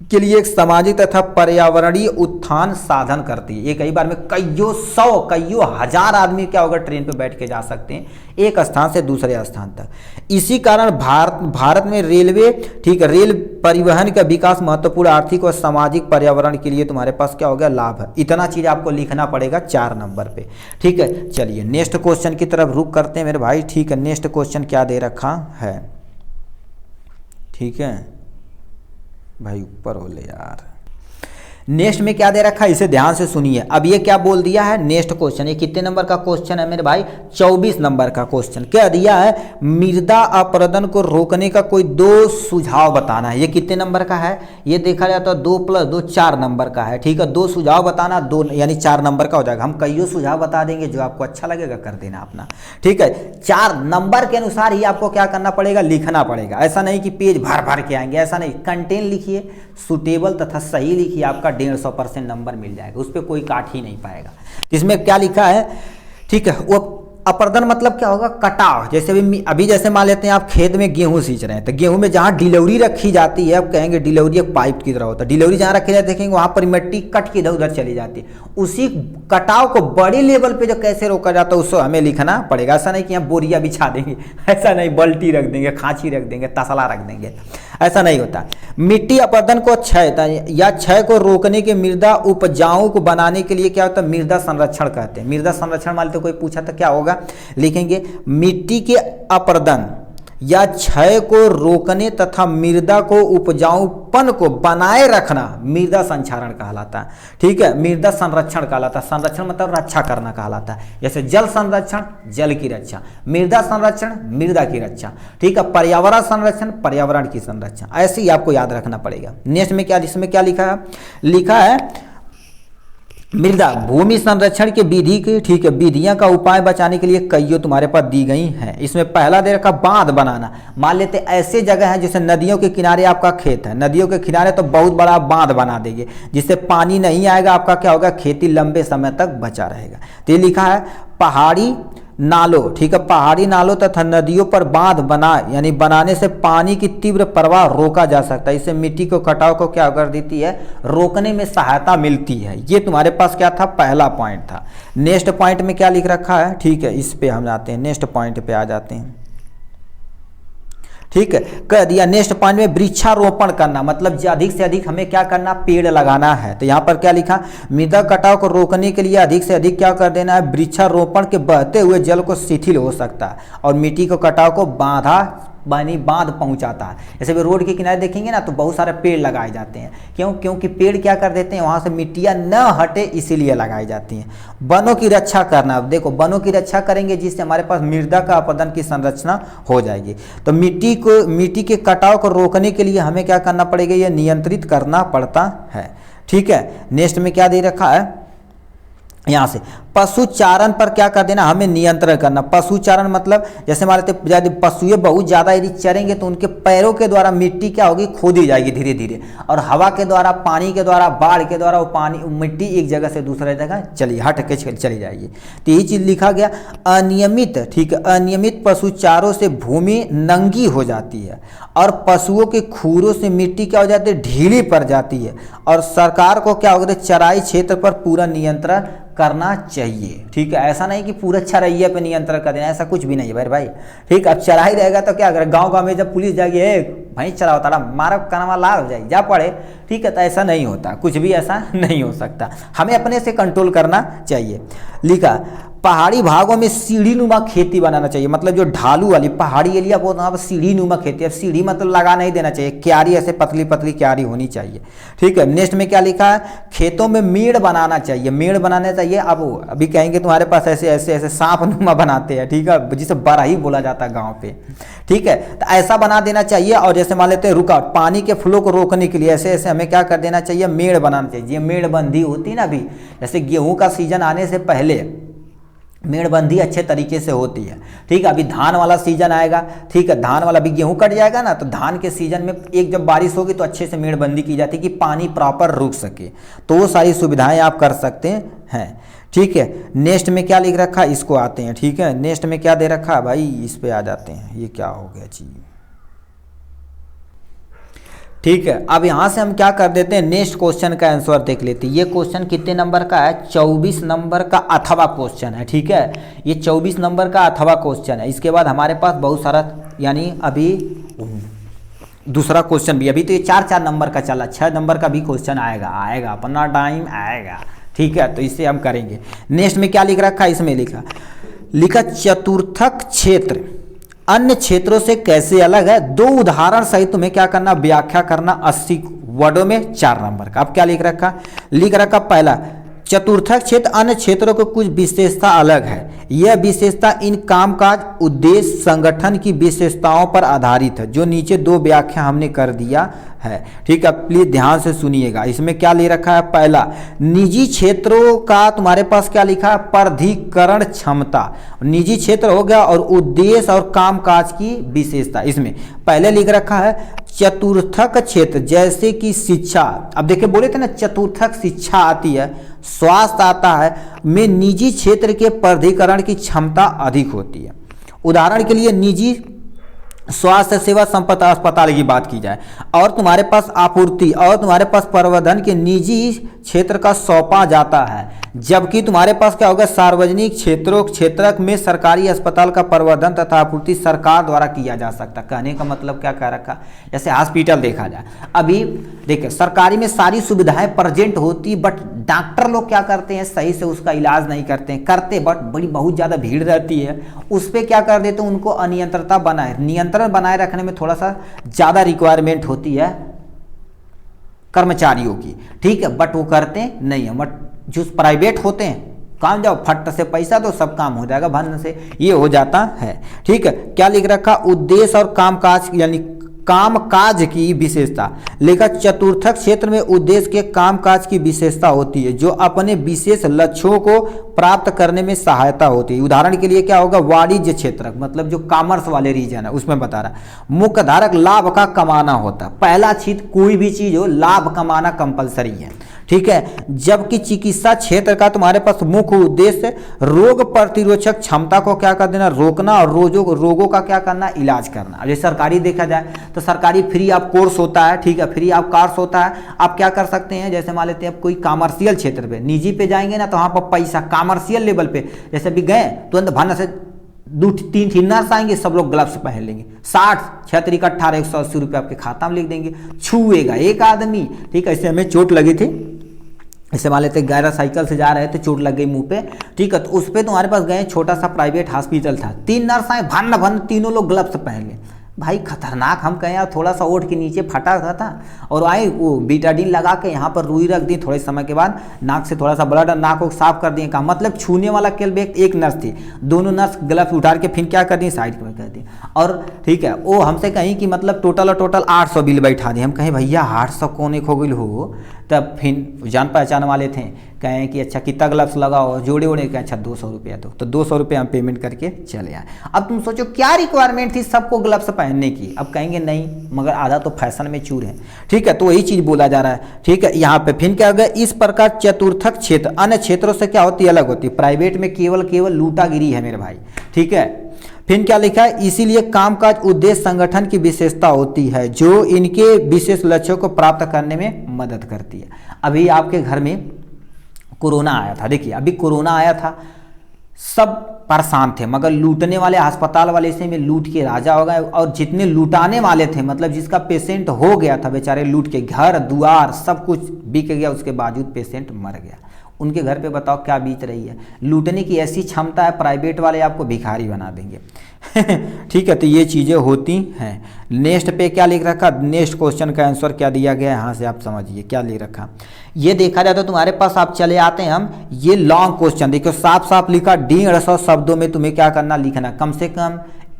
के लिए एक सामाजिक तथा पर्यावरणीय उत्थान साधन करती है। ये कई बार में कईयों हजार आदमी क्या होगा, ट्रेन पे बैठ के जा सकते हैं एक स्थान से दूसरे स्थान तक। इसी कारण भारत में रेलवे, ठीक है, रेल परिवहन का विकास महत्वपूर्ण आर्थिक और सामाजिक पर्यावरण के लिए तुम्हारे पास क्या हो गया, लाभ है। इतना चीज आपको लिखना पड़ेगा 4 नंबर पे। ठीक है, चलिए नेक्स्ट क्वेश्चन की तरफ रुक करते हैं मेरे भाई। ठीक है, नेक्स्ट क्वेश्चन क्या दे रखा है, ठीक है भाई, ऊपर हो ले यार। नेक्स्ट में क्या दे रखा है, इसे ध्यान से सुनिए। अब ये क्या बोल दिया है, नेक्स्ट क्वेश्चन, ये कितने नंबर का क्वेश्चन है मेरे भाई, 24 नंबर का क्वेश्चन। क्या दिया है, मृदा अपरदन को रोकने का कोई 2 सुझाव बताना है। ये कितने नंबर का है, ये देखा जाए तो 2 + 2 4 नंबर का है। ठीक है, 2 सुझाव बताना, 2 यानी 4 नंबर का हो जाएगा। हम कईयों सुझाव बता देंगे, जो आपको अच्छा लगेगा कर देना अपना। ठीक है, 4 नंबर के अनुसार ही आपको क्या करना पड़ेगा, लिखना पड़ेगा। ऐसा नहीं कि पेज भर भर के आएंगे, ऐसा नहीं। कंटेंट लिखिए, सुटेबल तथा सही लिखिए, आपका 150% नंबर मिल जाएगा, उस पर कोई काट ही नहीं पाएगा। इसमें क्या लिखा है, ठीक है, वो अपर्दन मतलब क्या होगा, कटाव। जैसे अभी जैसे मान लेते हैं आप खेत में गेहूं सींच रहे हैं, तो गेहूं में जहां डिलीवरी रखी जाती है, आप कहेंगे डिलीवरी एक पाइप की तरह होता है, डिलीवरी जहां रखी जाती है देखेंगे वहां पर मिट्टी कट के इधर उधर चली जाती है। उसी कटाव को बड़े लेवल पे जो कैसे रोका जाता है, उसको हमें लिखना पड़ेगा। ऐसा नहीं कि हम बोरिया बिछा देंगे, ऐसा नहीं, बल्टी रख देंगे, खांची रख देंगे, तसला रख देंगे, ऐसा नहीं होता। मिट्टी अपरदन को क्षय को रोकने के मृदा उपजाऊ को बनाने के लिए क्या होता है, मृदा संरक्षण कहते हैं। मृदा संरक्षण मान लेते कोई पूछा तो क्या होगा, लिखेंगे मिट्टी के अपरदन या क्षय को रोकने तथा मृदा को उपजाऊपन को बनाए रखना मृदा संचारण कहलाता है। ठीक है, मृदा संरक्षण कहलाता है। संरक्षण मतलब रक्षा करना कहलाता है। जैसे जल संरक्षण, जल की रक्षा, मृदा संरक्षण, मृदा की रक्षा। ठीक है, पर्यावरण संरक्षण, पर्यावरण की संरक्षण, ऐसे ही आपको याद रखना पड़ेगा। नेक्स्ट में क्या, इसमें क्या लिखा है मृदा भूमि संरक्षण के विधि की, ठीक है, विधियां का उपाय बचाने के लिए कईयों तुम्हारे पास दी गई हैं। इसमें पहला दे रखा बांध बनाना। मान लेते ऐसे जगह है जैसे नदियों के किनारे आपका खेत है, नदियों के किनारे तो बहुत बड़ा बांध बना देंगे, जिससे पानी नहीं आएगा, आपका क्या होगा, खेती लंबे समय तक बचा रहेगा। तो ये लिखा है पहाड़ी नालों, ठीक है, पहाड़ी नालों तथा नदियों पर बांध यानी बनाने से पानी की तीव्र प्रवाह रोका जा सकता है। इससे मिट्टी को कटाव को क्या कर देती है, रोकने में सहायता मिलती है। ये तुम्हारे पास क्या था, पहला पॉइंट था। नेक्स्ट पॉइंट में क्या लिख रखा है, ठीक है, इस पे हम आते हैं, नेक्स्ट पॉइंट पे आ जाते हैं। ठीक है, कह दिया नेक्स्ट पॉइंट में वृक्षारोपण करना, मतलब अधिक से अधिक हमें क्या करना, पेड़ लगाना है। तो यहाँ पर क्या लिखा, मृदा कटाव को रोकने के लिए अधिक से अधिक क्या कर देना है, वृक्षारोपण के बहते हुए जल को शिथिल हो सकता है और मिट्टी को कटाव को बांध पहुंचाता है। जैसे भी रोड के किनारे देखेंगे ना, तो बहुत सारे पेड़ लगाए जाते हैं। क्योंकि पेड़ क्या कर देते हैं, वहां से मिट्टियां न हटे, इसीलिए लगाई जाती हैं। वनों की रक्षा करना, देखो वनों की रक्षा करेंगे जिससे हमारे पास मृदा का अपरदन की संरचना हो जाएगी। तो मिट्टी के कटाव को रोकने के लिए हमें क्या करना पड़ेगा, यह नियंत्रित करना पड़ता है। ठीक है, नेक्स्ट में क्या दे रखा है, यहाँ से पशुचारण पर क्या कर देना, हमें नियंत्रण करना। पशुचारण मतलब जैसे मान लेते यदि पशुएं बहुत ज़्यादा यदि चरेंगे तो उनके पैरों के द्वारा मिट्टी क्या होगी, खोदी जाएगी धीरे धीरे, और हवा के द्वारा, पानी के द्वारा, बाढ़ के द्वारा वो मिट्टी एक जगह से दूसरे जगह हट के चली जाएगी। तो यही चीज़ लिखा गया। अनियमित, ठीक है, अनियमित पशुचारों से भूमि नंगी हो जाती है और पशुओं के खूरों से मिट्टी क्या हो जाती है, ढीली पड़ जाती है, और सरकार को क्या होगा, चराई क्षेत्र पर पूरा नियंत्रण करना चाहिए। ठीक है, ऐसा नहीं कि पूरा चरैया पे नियंत्रण कर देना, ऐसा कुछ भी नहीं है भाई। ठीक, अब चराई रहेगा तो क्या अगर गांव में जब पुलिस जाएगी, भाई चराओ तारा मारा कनवा लाल हो जाएगी, जा पड़े। ठीक है, तो ऐसा नहीं होता, कुछ भी ऐसा नहीं हो सकता, हमें अपने से कंट्रोल करना चाहिए। लिखा पहाड़ी भागों में सीढ़ी नुमा खेती बनाना चाहिए, मतलब जो ढालू वाली पहाड़ी एरिया वो वहाँ पर सीढ़ी नुमा खेती। अब सीढ़ी मतलब लगा नहीं देना चाहिए, क्यारी ऐसे पतली पतली क्यारी होनी चाहिए, ठीक है। नेक्स्ट में क्या लिखा है, खेतों में मेड़ बनाना चाहिए, मेड़ बनाना चाहिए। अब अभी कहेंगे तुम्हारे पास ऐसे ऐसे ऐसे सांप नुमा बनाते हैं, ठीक है, जिसे बराही बोला जाता है गाँव पे, ठीक है, तो ऐसा बना देना चाहिए। और जैसे मान लेते हैं रुकावट, पानी के फ्लो को रोकने के लिए ऐसे ऐसे हमें क्या कर देना चाहिए, मेड़ बनाना चाहिए। मेड़बंदी होती है ना, अभी जैसे गेहूं का सीजन आने से पहले मेड़बंदी अच्छे तरीके से होती है, ठीक है। अभी धान वाला सीजन आएगा, ठीक है, धान वाला भी गेहूं कट जाएगा ना, तो धान के सीजन में एक जब बारिश होगी तो अच्छे से मेड़बंदी की जाती है कि पानी प्रॉपर रुक सके, तो वो सारी सुविधाएं आप कर सकते हैं, ठीक है। नेक्स्ट में क्या लिख रखा है, इसको आते हैं, ठीक है। नेक्स्ट में क्या दे रखा है भाई, इस पे आ जाते हैं, ये क्या हो गया जी, ठीक है। अब यहाँ से हम क्या कर देते हैं, नेक्स्ट क्वेश्चन का आंसर देख लेते हैं। ये क्वेश्चन कितने नंबर का है, 24 नंबर का अथवा क्वेश्चन है, ठीक है। ये 24 नंबर का अथवा क्वेश्चन है। इसके बाद हमारे पास बहुत सारा, यानी अभी दूसरा क्वेश्चन भी, अभी तो ये 4-4 नंबर का चला, 6 नंबर का भी क्वेश्चन आएगा अपना टाइम आएगा, ठीक है, तो इससे हम करेंगे। नेक्स्ट में क्या लिख रखा है, इसमें लिखा चतुर्थक क्षेत्र अन्य क्षेत्रों से कैसे अलग है, 2 उदाहरण सहित तुम्हें क्या करना, व्याख्या करना 80 वर्डों में 4 नंबर का। अब क्या लिख रखा पहला, चतुर्थक क्षेत्र अन्य क्षेत्रों को कुछ विशेषता अलग है। यह विशेषता इन कामकाज उद्देश्य संगठन की विशेषताओं पर आधारित है, जो नीचे 2 व्याख्या हमने कर दिया है, ठीक है। प्लीज ध्यान से सुनिएगा। इसमें क्या ले रखा है, पहला निजी क्षेत्रों का तुम्हारे पास क्या लिखा है, प्राधिकरण क्षमता, निजी क्षेत्र हो गया, और उद्देश्य और कामकाज की विशेषता। इसमें पहले लिख रखा है चतुर्थक क्षेत्र, जैसे कि शिक्षा, अब देखिए बोले थे ना चतुर्थक शिक्षा आती है, स्वास्थ्य आता है, में निजी क्षेत्र के प्राधिकरण की क्षमता अधिक होती है। उदाहरण के लिए निजी स्वास्थ्य सेवा संपत्ति अस्पताल की बात की जाए, और तुम्हारे पास आपूर्ति और तुम्हारे पास प्रबंधन के निजी क्षेत्र का सौंपा जाता है, जबकि तुम्हारे पास क्या होगा, सार्वजनिक क्षेत्रक में सरकारी अस्पताल का प्रबंधन तथा आपूर्ति सरकार द्वारा किया जा सकता है। कहने का मतलब क्या कह रखा, जैसे हॉस्पिटल देखा जाए, अभी देखिए सरकारी में सारी सुविधाएं प्रेजेंट होती, बट डॉक्टर लोग क्या करते हैं, सही से उसका इलाज नहीं करते बट बहुत ज़्यादा भीड़ रहती है, उस पर क्या कर देते हैं, उनको अनियंत्रता नियंत्रण बनाए रखने में थोड़ा सा ज़्यादा रिक्वायरमेंट होती है कर्मचारियों की, ठीक है, बट वो करते नहीं है। बट जो प्राइवेट होते हैं, काम जाओ फट से पैसा दो सब काम हो जाएगा भन से, ये हो जाता है, ठीक है। क्या लिख रखा, उद्देश्य और कामकाज, यानी कामकाज की विशेषता लिखा, चतुर्थक क्षेत्र में उद्देश्य के कामकाज की विशेषता होती है, जो अपने विशेष लक्ष्यों को प्राप्त करने में सहायता होती है। उदाहरण के लिए क्या होगा, वाणिज्य क्षेत्र, मतलब जो कॉमर्स वाले रीजन है उसमें बता रहा, मुख्य धारक लाभ का कमाना होता है। पहला चीज, कोई भी चीज हो लाभ कमाना कंपलसरी है, ठीक है। जबकि चिकित्सा क्षेत्र का तुम्हारे पास मुख्य उद्देश्य रोग प्रतिरोधक क्षमता को क्या कर देना, रोकना, और रोगों का क्या करना, इलाज करना। अब जैसे सरकारी देखा जाए तो सरकारी फ्री ऑफ कोर्स होता है, ठीक है, फ्री ऑफ कोर्स होता है। आप क्या कर सकते हैं, जैसे मान लेते हैं आप कोई कॉमर्शियल क्षेत्र पे, निजी पे जाएंगे ना तो वहाँ पर पैसा कॉमर्शियल लेवल पे, जैसे भी गए तुरंत भाना से 2-3 नर्स आएंगे, सब लोग ग्लव्स पहन लेंगे, 60-6-18 180 रुपये आपके खाता में लिख देंगे, छुएगा एक आदमी, ठीक है। इससे हमें चोट लगी थी, ऐसे मान लेते गैरा साइकिल से जा रहे थे, चोट लग गई मुंह पे, ठीक है, तो उस पर तुम्हारे पास गए, छोटा सा प्राइवेट हॉस्पिटल था, 3 नर्स आए, भन तीनों लोग ग्लव्स पहन लिए, भाई खतरनाक। हम कहें यार थोड़ा सा ओठ के नीचे फटा था और आए वो बीटाडीन लगा के यहाँ पर रुई रख दी, थोड़े समय के बाद नाक से थोड़ा सा ब्लड, नाक को साफ कर दिए, कहा मतलब छूने वाला केवल एक नर्स थी, दोनों नर्स ग्लव्स उतार के फिर क्या कर दिए, साइड में कर दिए, और ठीक है वो हमसे कहीं कि मतलब टोटल 800 बिल बैठा दिए। हम कहें भैया 800 कौन एक हो गई हो, तब फिर जान पहचान वाले थे, कहें कि अच्छा कितना ग्लव्स लगाओ, जोड़े ओड़े के, अच्छा 200 रुपया दो, तो 200 रुपये हम पेमेंट करके चले आए। अब तुम सोचो क्या रिक्वायरमेंट थी सबको ग्लव्स पहनने की, अब कहेंगे नहीं मगर आधा तो फैशन में चूर है, ठीक है, तो वही चीज़ बोला जा रहा है, ठीक है। यहाँ पे फिर क्या हो गया, इस प्रकार चतुर्थक क्षेत्र अन्य क्षेत्रों से क्या होती है, अलग होती है। प्राइवेट में केवल लूटागिरी है मेरे भाई, ठीक है। फिर क्या लिखा है, इसीलिए कामकाज उद्देश्य संगठन की विशेषता होती है, जो इनके विशेष लक्ष्यों को प्राप्त करने में मदद करती है। अभी आपके घर में कोरोना आया था, देखिए अभी कोरोना आया था, सब परेशान थे, मगर लूटने वाले अस्पताल वाले इसे में लूट के राजा हो गए, और जितने लूटाने वाले थे, मतलब जिसका पेशेंट हो गया था बेचारे, लूट के घर दुआर सब कुछ बिक गया, उसके बावजूद पेशेंट मर गया। उनके घर पे बताओ क्या बीत रही है। लूटने की ऐसी क्षमता है, प्राइवेट वाले आपको भिखारी बना देंगे। ठीक है, तो ये चीज़ें होती हैं। नेक्स्ट पे क्या लिख रखा, नेक्स्ट क्वेश्चन का आंसर क्या दिया गया है, यहाँ से आप समझिए क्या लिख रखा। ये देखा जाए तो तुम्हारे पास आप चले आते हैं हम, ये लॉन्ग क्वेश्चन देखो साफ साफ लिखा 150 शब्दों में तुम्हें क्या करना, लिखना। कम से कम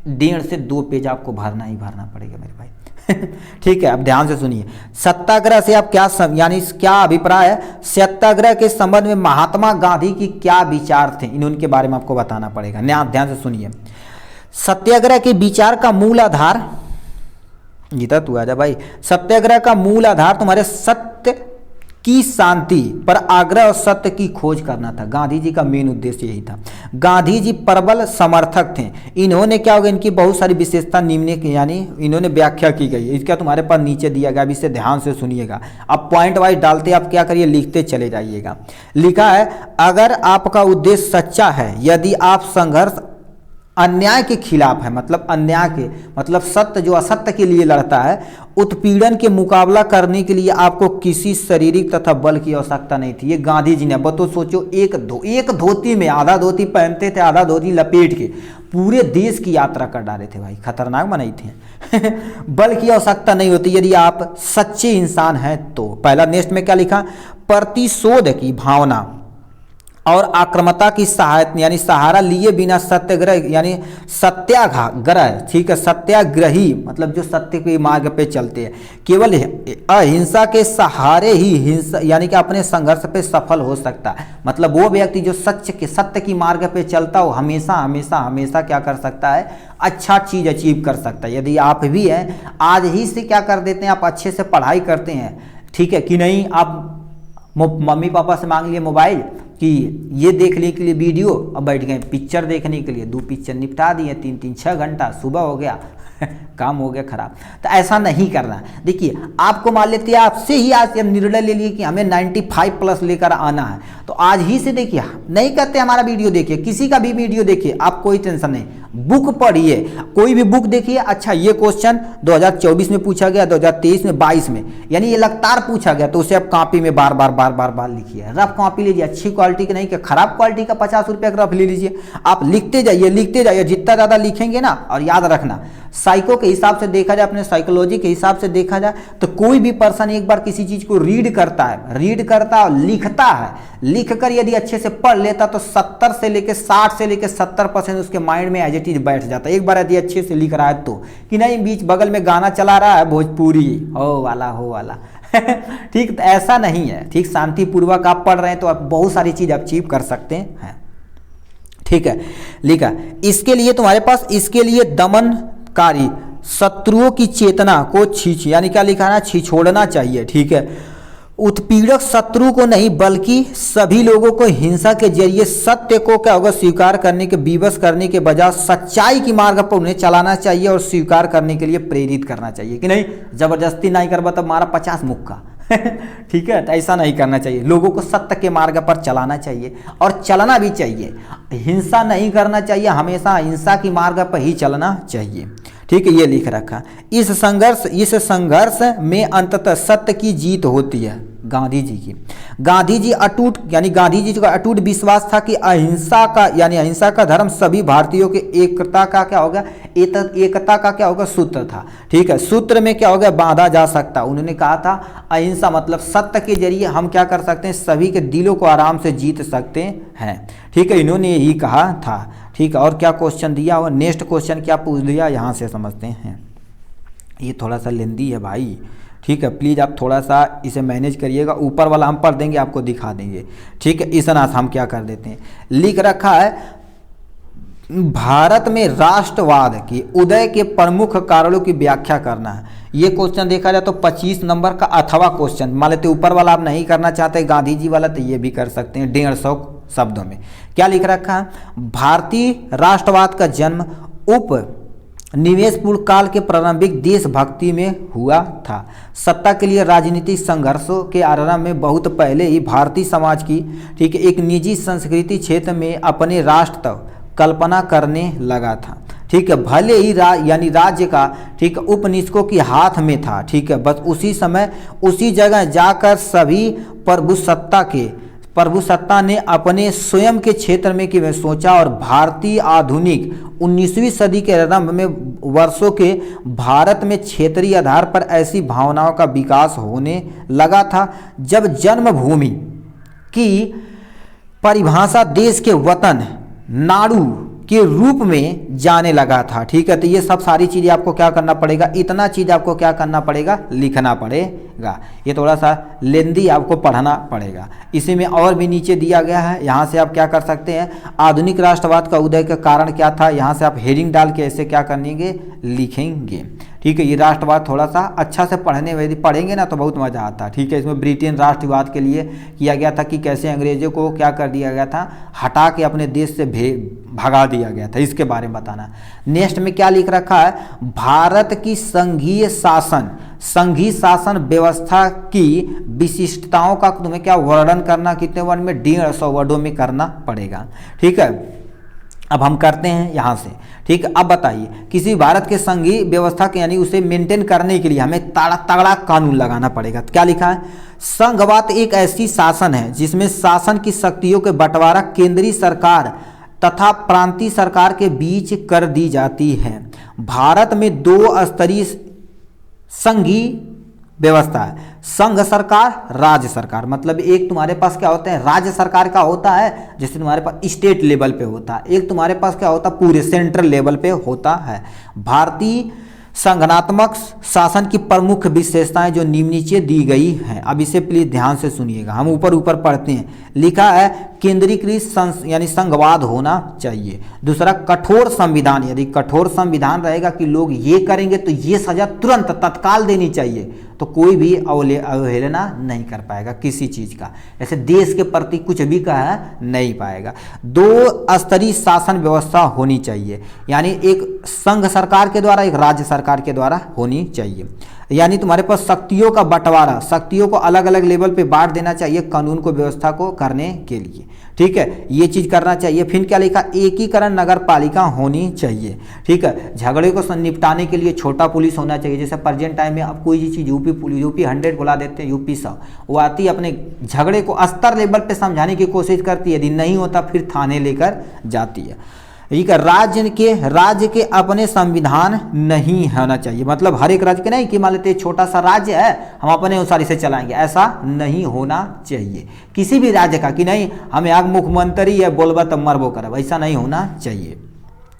1.5 से 2 पेज आपको भरना ही भरना पड़ेगा मेरे भाई। ठीक है, अब ध्यान से सुनिए। सत्याग्रह से आप क्या यानी क्या अभिप्राय है, सत्याग्रह के संबंध में महात्मा गांधी की क्या विचार थे, इनके बारे में आपको बताना पड़ेगा। ध्यान से सुनिए। सत्याग्रह के विचार का मूल आधार, गीता तू आजा भाई। सत्याग्रह का मूल आधार तुम्हारे सत्य की शांति पर आग्रह और सत्य की खोज करना था। गांधी जी का मेन उद्देश्य यही था। गांधी जी प्रबल समर्थक थे। इन्होंने क्या होगा, इनकी बहुत सारी विशेषता निम्न यानी इन्होंने व्याख्या की गई है। इसका तुम्हारे पास नीचे दिया गया, अब इसे ध्यान से सुनिएगा। अब पॉइंट वाइज डालते आप क्या करिए, लिखते चले जाइएगा। लिखा है, अगर आपका उद्देश्य सच्चा है, यदि आप संघर्ष अन्याय के खिलाफ है, मतलब अन्याय के मतलब सत्य जो असत्य के लिए लड़ता है, उत्पीड़न के मुकाबला करने के लिए आपको किसी शारीरिक तथा बल की आवश्यकता नहीं थी। ये गांधी जी ने, तो सोचो एक धोती में, आधा धोती पहनते थे, आधा धोती लपेट के पूरे देश की यात्रा कर डाले थे भाई, खतरनाक बनाई थे। बल की आवश्यकता नहीं होती यदि आप सच्चे इंसान हैं तो। पहला नेक्स्ट में क्या लिखा, प्रतिशोध की भावना और आक्रामकता की सहायता यानी सहारा लिए बिना सत्याग्रह यानी सत्याग्रह, ठीक है, सत्याग्रही मतलब जो सत्य के मार्ग पे चलते हैं, केवल अहिंसा के सहारे ही हिंसा यानी कि अपने संघर्ष पे सफल हो सकता है। मतलब वो व्यक्ति जो सत्य की मार्ग पे चलता हो हमेशा हमेशा हमेशा क्या कर सकता है, अच्छा चीज अचीव कर सकता है। यदि आप भी हैं, आज ही से क्या कर देते हैं, आप अच्छे से पढ़ाई करते हैं, ठीक है कि नहीं, आप मम्मी पापा से मांग लिए मोबाइल कि ये देखने के लिए वीडियो, अब बैठ गए पिक्चर देखने के लिए, 2 पिक्चर निपटा दिए, 3-3 6 घंटा, सुबह हो गया काम हो गया खराब। तो ऐसा नहीं करना। देखिए आपको मान लेते हैं, आपसे ही आज निर्णय ले लिए कि हमें 95+ लेकर आना है, तो आज ही से देखिए, नहीं कहते हमारा वीडियो देखिए, किसी का भी वीडियो देखिए, आप कोई टेंशन नहीं, बुक पढ़िए, कोई भी बुक देखिए। अच्छा ये क्वेश्चन 2024 में पूछा गया, 2023 में, 22 में, यानी ये लगातार पूछा गया, तो उसे आप कॉपी में बार बार लिखिए। रफ कॉपी लीजिए, अच्छी क्वालिटी की नहीं कि खराब क्वालिटी का 50 रुपये का रफ ले लीजिए। आप लिखते जाइए, जितना ज़्यादा लिखेंगे ना, और याद रखना साइको के हिसाब से देखा जाए, अपने साइकोलॉजी के हिसाब से देखा जाए तो कोई भी पर्सन एक बार किसी चीज को रीड करता है और लिखता है, लिखकर यदि अच्छे से पढ़ लेता तो 70 से लेकर 60 से लेकर 70% उसके माइंड में एज इट इज बैठ जाता है। एक बार यदि अच्छे से लिख रहा है तो, कि नहीं बीच बगल में गाना चला रहा है भोजपुरी हो वाला ठीक, तो ऐसा नहीं है। ठीक, शांतिपूर्वक आप पढ़ रहे हैं तो आप बहुत सारी चीज अचीव कर सकते हैं। ठीक है, लिखा इसके लिए तुम्हारे पास, इसके लिए दमनकारी शत्रुओं की चेतना को यानी क्या लिखा है, छिछोड़ना चाहिए। ठीक है, उत्पीड़क शत्रु को नहीं बल्कि सभी लोगों को हिंसा के जरिए सत्य को क्या होगा, स्वीकार करने के विवश करने के बजाय सच्चाई की मार्ग पर उन्हें चलाना चाहिए और स्वीकार करने के लिए प्रेरित करना चाहिए। कि नहीं, जबरदस्ती नहीं करवा तो मारा 50 मुक्का। ठीक है, तो ऐसा नहीं करना चाहिए। लोगों को सत्य के मार्ग पर चलाना चाहिए और चलना भी चाहिए। हिंसा नहीं करना चाहिए, हमेशा हिंसा की मार्ग पर ही चलना चाहिए। ठीक है, ये लिख रखा। इस संघर्ष में अंततः सत्य की जीत होती है। गांधी जी की, गांधी जी का अटूट विश्वास था कि अहिंसा का धर्म सभी भारतीयों के एकता का क्या होगा, सूत्र था। ठीक है, सूत्र में क्या होगा, बांधा जा सकता। उन्होंने कहा था अहिंसा मतलब सत्य के जरिए हम क्या कर सकते हैं, सभी के दिलों को आराम से जीत सकते हैं। ठीक है, इन्होंने यही कहा था। ठीक है, और क्या क्वेश्चन दिया हुआ, नेक्स्ट क्वेश्चन क्या पूछ दिया, यहाँ से समझते हैं। ये थोड़ा सा लेंदी है भाई। ठीक है, प्लीज़ आप थोड़ा सा इसे मैनेज करिएगा। ऊपर वाला हम पढ़ देंगे, आपको दिखा देंगे। ठीक है, इस तरह से हम क्या कर देते हैं, लिख रखा है भारत में राष्ट्रवाद के उदय के प्रमुख कारणों की व्याख्या करना है। ये क्वेश्चन देखा जाए तो 25 नंबर का अथवा क्वेश्चन, मान लेते ऊपर वाला आप नहीं करना चाहते गांधी जी वाला, तो ये भी कर सकते हैं 150 शब्दों में। क्या लिख रखा है, भारतीय राष्ट्रवाद का जन्म उपनिवेशपूर्ण काल के प्रारंभिक देशभक्ति में हुआ था। सत्ता के लिए राजनीतिक संघर्षों के आरंभ में बहुत पहले ही भारतीय समाज की, ठीक है, एक निजी संस्कृति क्षेत्र में अपने राष्ट्र कल्पना करने लगा था। ठीक है, भले ही यानी राज्य का, ठीक है, उपनिवेशकों के हाथ में था। ठीक है, बस उसी समय उसी जगह जाकर सभी प्रभुसत्ता के प्रभुसत्ता ने अपने स्वयं के क्षेत्र में कि सोचा और भारतीय आधुनिक 19वीं सदी के आरंभ में वर्षों के भारत में क्षेत्रीय आधार पर ऐसी भावनाओं का विकास होने लगा था जब जन्मभूमि की परिभाषा देश के वतन नाड़ू के रूप में जाने लगा था। ठीक है, तो ये सब सारी चीज़ें आपको क्या करना पड़ेगा, इतना चीज़ आपको क्या करना पड़ेगा, लिखना पड़ेगा। ये थोड़ा सा लेंदी आपको पढ़ना पड़ेगा। इसी में और भी नीचे दिया गया है, यहाँ से आप क्या कर सकते हैं, आधुनिक राष्ट्रवाद का उदय का कारण क्या था, यहाँ से आप हेडिंग डाल के ऐसे क्या करेंगे, लिखेंगे। ठीक है, ये राष्ट्रवाद थोड़ा सा अच्छा से पढ़ेंगे ना तो बहुत मज़ा आता है। ठीक है, इसमें ब्रिटेन राष्ट्रवाद के लिए किया गया था कि कैसे अंग्रेजों को क्या कर दिया गया था, हटा के अपने देश से भगा दिया गया था, इसके बारे में बताना। नेक्स्ट में क्या लिख रखा है, भारत की संघीय शासन व्यवस्था की विशिष्टताओं का तुम्हें क्या वर्णन करना, कितने वर्ड में, 150 वर्डों में करना पड़ेगा। ठीक है, अब हम करते हैं यहाँ से। ठीक है, अब बताइए, किसी भारत के संघीय व्यवस्था के यानी उसे मेंटेन करने के लिए हमें तगड़ा कानून लगाना पड़ेगा। क्या लिखा है, संघवाद एक ऐसी शासन है जिसमें शासन की शक्तियों के बंटवारा केंद्रीय सरकार तथा प्रांतीय सरकार के बीच कर दी जाती है। भारत में 2 स्तरीय संघीय व्यवस्था है, संघ सरकार, राज्य सरकार। मतलब एक तुम्हारे पास क्या होता है, राज्य सरकार का होता है, जैसे तुम्हारे पास स्टेट लेवल पे होता है, एक तुम्हारे पास क्या होता है, पूरे सेंट्रल लेवल पे होता है। भारतीय संगठनात्मक शासन की प्रमुख विशेषताएं जो नीचे दी गई हैं, अब इसे प्लीज ध्यान से सुनिएगा, हम ऊपर पढ़ते हैं। लिखा है केंद्रीकृत यानी संघवाद होना चाहिए। दूसरा, कठोर संविधान, यदि कठोर संविधान रहेगा कि लोग ये करेंगे तो ये सजा तुरंत तत्काल देनी चाहिए, तो कोई भी अवहेलना नहीं कर पाएगा किसी चीज़ का, ऐसे देश के प्रति कुछ भी कहा नहीं पाएगा। 2 स्तरीय शासन व्यवस्था होनी चाहिए, यानी एक संघ सरकार के द्वारा, एक राज्य सरकार के द्वारा होनी चाहिए। यानी तुम्हारे पास शक्तियों का बंटवारा, शक्तियों को अलग अलग लेवल पे बांट देना चाहिए कानून को व्यवस्था को करने के लिए। ठीक है, ये चीज़ करना चाहिए। फिर क्या लिखा, एकीकरण नगर पालिका होनी चाहिए। ठीक है, झगड़े को निपटाने के लिए छोटा पुलिस होना चाहिए। जैसे प्रेजेंट टाइम में अब कोई चीज़ यूपी 100 बुला देते हैं, यूपी 100, वो आती है अपने झगड़े को स्तर लेवल पे समझाने की कोशिश करती है, यदि नहीं होता फिर थाने लेकर जाती है। ठीक है, राज्य के अपने संविधान नहीं होना चाहिए, मतलब हर एक राज्य के नहीं कि मान लेते छोटा सा राज्य है हम अपने अनुसार इसे चलाएंगे, ऐसा नहीं होना चाहिए किसी भी राज्य का, कि नहीं हमें आग मुख्यमंत्री है बोलबा तब मरबो करब, ऐसा नहीं होना चाहिए।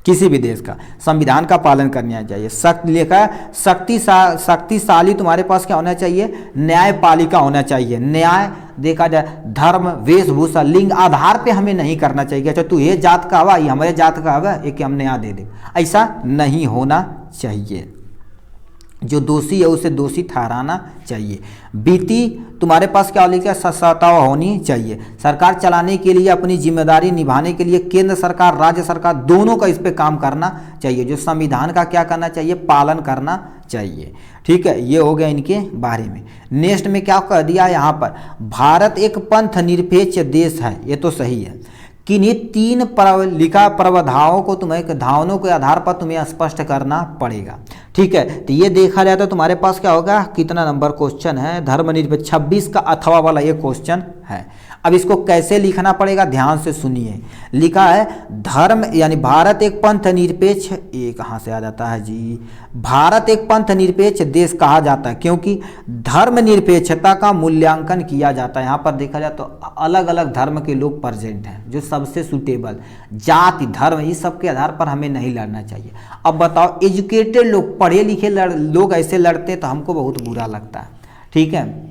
किसी भी देश का संविधान का पालन करना चाहिए। शक्तिशाली तुम्हारे पास क्या होना चाहिए, न्यायपालिका होना चाहिए। न्याय देखा जाए धर्म, वेशभूषा, लिंग आधार पे हमें नहीं करना चाहिए, अच्छा तू ये जात का हवा, ये हमारे जात का हवा, एक हम न्याय दे दे, ऐसा नहीं होना चाहिए। जो दोषी है उसे दोषी ठहराना चाहिए। बीती तुम्हारे पास क्या लिखा, सत्ता होनी चाहिए। सरकार चलाने के लिए, अपनी जिम्मेदारी निभाने के लिए केंद्र सरकार, राज्य सरकार दोनों का इस पे काम करना चाहिए। जो संविधान का क्या करना चाहिए, पालन करना चाहिए। ठीक है, ये हो गया इनके बारे में। नेक्स्ट में क्या कह दिया यहाँ पर, भारत एक पंथ निरपेक्ष देश है, ये तो सही है। किन्हीं 3 प्रावधानों को तुम्हें धावनों के आधार पर तुम्हें स्पष्ट करना पड़ेगा। ठीक है, तो ये देखा जाए तो तुम्हारे पास क्या होगा, कितना नंबर क्वेश्चन है, धर्मनिरपेक्ष 26 का अथवा वाला ये क्वेश्चन है। अब इसको कैसे लिखना पड़ेगा, ध्यान से सुनिए। लिखा है धर्म यानी भारत एक पंथ निरपेक्ष, ये कहाँ से आ जाता है जी, भारत एक पंथ निरपेक्ष देश कहा जाता है क्योंकि धर्म निरपेक्षता का मूल्यांकन किया जाता है। यहाँ पर देखा जाए तो अलग अलग धर्म के लोग प्रेजेंट हैं, जो सबसे सुटेबल, जाति धर्म इस सब के आधार पर हमें नहीं लड़ना चाहिए। अब बताओ, एजुकेटेड लोग, पढ़े लिखे लोग ऐसे लड़ते तो हमको बहुत बुरा लगता है। ठीक है,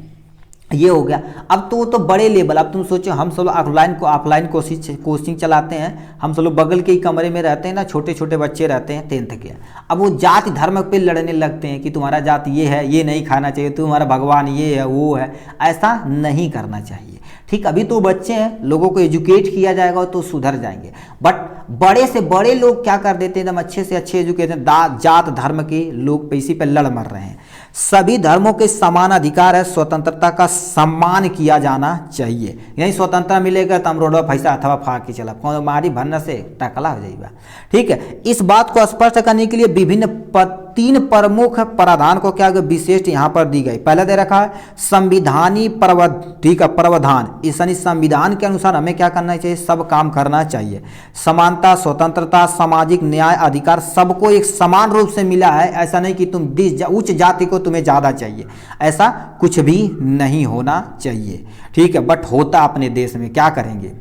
ये हो गया। अब तो वो तो बड़े लेवल, अब तुम सोचो हम सब ऑफलाइन कोचिंग चलाते हैं, हम सब लोग बगल के ही कमरे में रहते हैं ना, छोटे छोटे बच्चे रहते हैं 10th के। अब वो जाति धर्म पे लड़ने लगते हैं कि तुम्हारा जाति ये है, ये नहीं खाना चाहिए, तुम्हारा भगवान ये है वो है, ऐसा नहीं करना चाहिए। ठीक, अभी तो बच्चे हैं, लोगों को एजुकेट किया जाएगा तो सुधर जाएंगे। बट बड़े से बड़े लोग क्या कर देते हैं, एकदम अच्छे से अच्छे एजुकेशन, जात धर्म के लोग इसी पे लड़ मर रहे हैं। सभी धर्मों के समान अधिकार है, स्वतंत्रता का सम्मान किया जाना चाहिए। यही स्वतंत्रता मिलेगा तो हम रोडवा पैसा अथवा फाड़ के चला, कौन मारी भरना से टकला हो जाएगा। ठीक है, इस बात को स्पष्ट करने के लिए विभिन्न तीन प्रमुख प्रावधान को क्या विशेष यहाँ पर दी गई। पहले दे रखा है संविधानी प्रावधान, इस यानी संविधान के अनुसार हमें क्या करना चाहिए, सब काम करना चाहिए। समानता, स्वतंत्रता, सामाजिक न्याय, अधिकार सबको एक समान रूप से मिला है। ऐसा नहीं कि तुम उच्च जाति को तुम्हें ज़्यादा चाहिए, ऐसा कुछ भी नहीं होना चाहिए। ठीक है, बट होता अपने देश में, क्या करेंगे।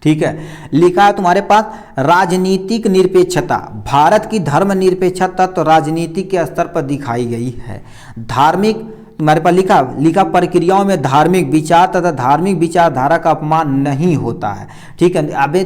ठीक है, लिखा है तुम्हारे पास राजनीतिक निरपेक्षता, भारत की धर्मनिरपेक्षता तो राजनीति के स्तर पर दिखाई गई है। धार्मिक, तुम्हारे पास लिखा प्रक्रियाओं में धार्मिक विचार तथा धार्मिक विचारधारा का अपमान नहीं होता है। ठीक है, अबे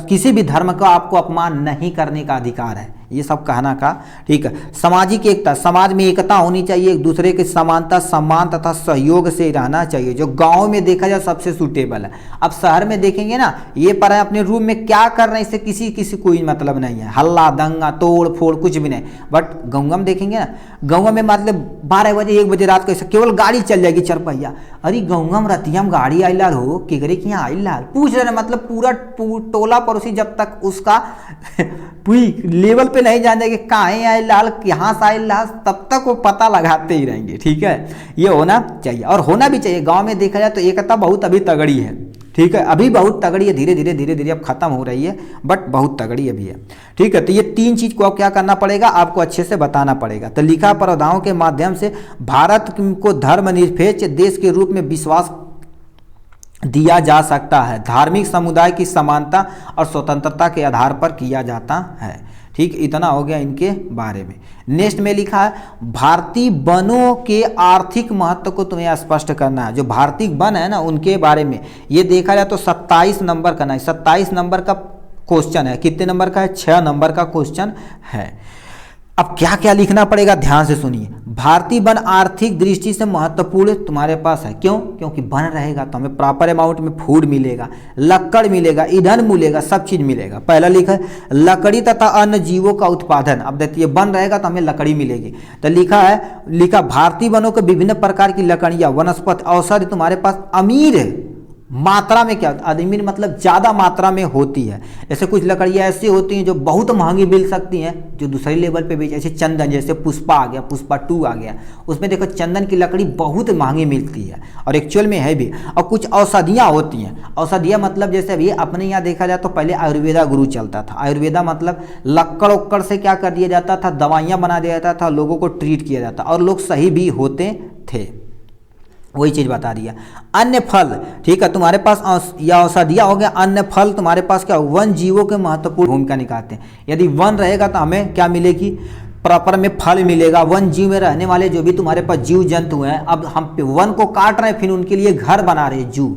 किसी भी धर्म का आपको अपमान नहीं करने का अधिकार है, ये सब कहना का। ठीक है, सामाजिक एकता, समाज में एकता होनी चाहिए, एक दूसरे की समानता, सम्मान तथा सहयोग से रहना चाहिए, जो गांव में देखा जाए सबसे सूटेबल है। अब शहर में देखेंगे ना, ये पर अपने रूम में क्या कर रहे हैं इससे किसी कोई मतलब नहीं है, हल्ला दंगा तोड़ फोड़ कुछ भी नहीं। बट गाँव में देखेंगे ना, गाँव में मतलब 12 बजे 1 बजे रात को केवल गाड़ी चल जाएगी चरपहिया, अरे गाँव में रतिया में गाड़ी आई लाल हो केकरे कि यहाँ आई लाल पूछ रहे, मतलब पूरा टोला पड़ोसी जब तक उसका पूरी लेवल पे नहीं जान जाएंगे कहाँ आए लाल, यहाँ से आए लाल, तब तक वो पता लगाते ही रहेंगे। ठीक है, ये होना चाहिए और होना भी चाहिए। गांव में देखा जाए तो एकता बहुत अभी तगड़ी है। ठीक है, अभी बहुत तगड़ी है, धीरे धीरे अब खत्म हो रही है, बट बहुत तगड़ी अभी है। ठीक है, तो ये 3 चीज को क्या करना पड़ेगा, आपको अच्छे से बताना पड़ेगा। तो लिखा प्रावधानों के माध्यम से भारत को धर्मनिरपेक्ष देश के रूप में विश्वास दिया जा सकता है। धार्मिक समुदाय की समानता और स्वतंत्रता के आधार पर किया जाता है। ठीक, इतना हो गया इनके बारे में। नेक्स्ट में लिखा है भारतीय वनों के आर्थिक महत्व को तुम्हें स्पष्ट करना है। जो भारतीय वन है ना, उनके बारे में ये देखा जाए तो 27 नंबर का नहीं, 27 नंबर का क्वेश्चन है। कितने नंबर का है, 6 नंबर का क्वेश्चन है। अब क्या क्या लिखना पड़ेगा, ध्यान से सुनिए। भारतीय वन आर्थिक दृष्टि से महत्वपूर्ण तुम्हारे पास है। क्यों, क्योंकि वन रहेगा तो हमें प्रॉपर अमाउंट में फूड मिलेगा, लकड़ मिलेगा, ईंधन मिलेगा, सब चीज मिलेगा। पहला लिखा है लकड़ी तथा अन्य जीवों का उत्पादन। अब देखिए वन रहेगा तो हमें लकड़ी मिलेगी, तो लिखा भारतीय वनों के विभिन्न प्रकार की लकड़ियां, वनस्पति, औषधि तुम्हारे पास अमीर है मात्रा में। क्या अमीर मतलब ज़्यादा मात्रा में होती है। ऐसे कुछ लकड़ियाँ ऐसी होती हैं जो बहुत महंगी मिल सकती हैं, जो दूसरे लेवल पे भी, जैसे चंदन, जैसे पुष्पा आ गया, पुष्पा 2 आ गया, उसमें देखो चंदन की लकड़ी बहुत महंगी मिलती है और एक्चुअल में है भी। और कुछ औषधियाँ होती हैं, औषधियाँ मतलब जैसे अभी अपने यहाँ देखा जाए तो पहले आयुर्वेदा गुरु चलता था। आयुर्वेदा मतलब लक्कड़ उक्कड़ से क्या कर दिया जाता था, दवाइयाँ बना दिया जाता था, लोगों को ट्रीट किया जाता और लोग सही भी होते थे। वही चीज बता दिया। अन्य फल, ठीक है, तुम्हारे पास या औषधियाँ हो गया। अन्य फल तुम्हारे पास क्या, वन जीवों के महत्वपूर्ण भूमिका निभाते हैं। यदि वन रहेगा तो हमें क्या मिलेगी, प्रॉपर में फल मिलेगा। वन जीव में रहने वाले जो भी तुम्हारे पास जीव जंतु हैं, अब हम वन को काट रहे हैं, फिर उनके लिए घर बना रहे हैं, जू,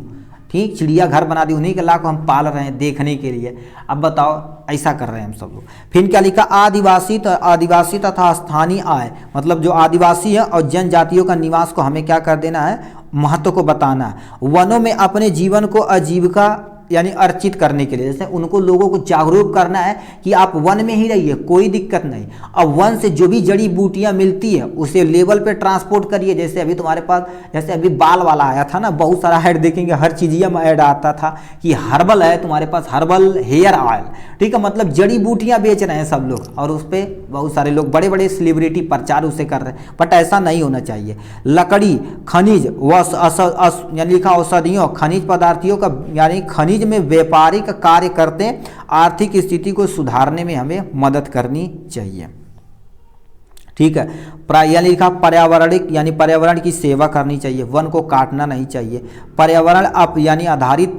ठीक, चिड़िया घर बना दी, उन्हीं के लाख हम पाल रहे हैं देखने के लिए। अब बताओ, ऐसा कर रहे हैं हम सब लोग। फिर क्या लिखा, आदिवासी तथा स्थानीय आय, मतलब जो आदिवासी है और जनजातियों का निवास को हमें क्या कर देना है, महत्व को बताना है। वनों में अपने जीवन को आजीविका यानी अर्चित करने के लिए, जैसे उनको लोगों को जागरूक करना है कि आप वन में ही रहिए, कोई दिक्कत नहीं। अब वन से जो भी जड़ी बूटियां मिलती है उसे लेवल पे ट्रांसपोर्ट करिए। जैसे अभी तुम्हारे पास, जैसे अभी बाल वाला आया था ना, बहुत सारा ऐड देखेंगे, हर चीज़िया में ऐड आता था कि हर्बल है तुम्हारे पास, हर्बल हेयर ऑयल, ठीक है, मतलब जड़ी बूटियाँ बेच रहे हैं सब लोग और उस पर बहुत सारे लोग, बड़े बड़े सेलिब्रिटी प्रचार उसे कर रहे हैं, बट ऐसा नहीं होना चाहिए। लकड़ी, खनिज यानी लिखा औषधियों, खनिज पदार्थों का यानी खनिज में व्यापारिक कार्य करते, आर्थिक स्थिति को सुधारने में हमें मदद करनी चाहिए। ठीक है, यानी लिखा पर्यावरणिक यानी पर्यावरण की सेवा करनी चाहिए, वन को काटना नहीं चाहिए। पर्यावरण आप यानी आधारित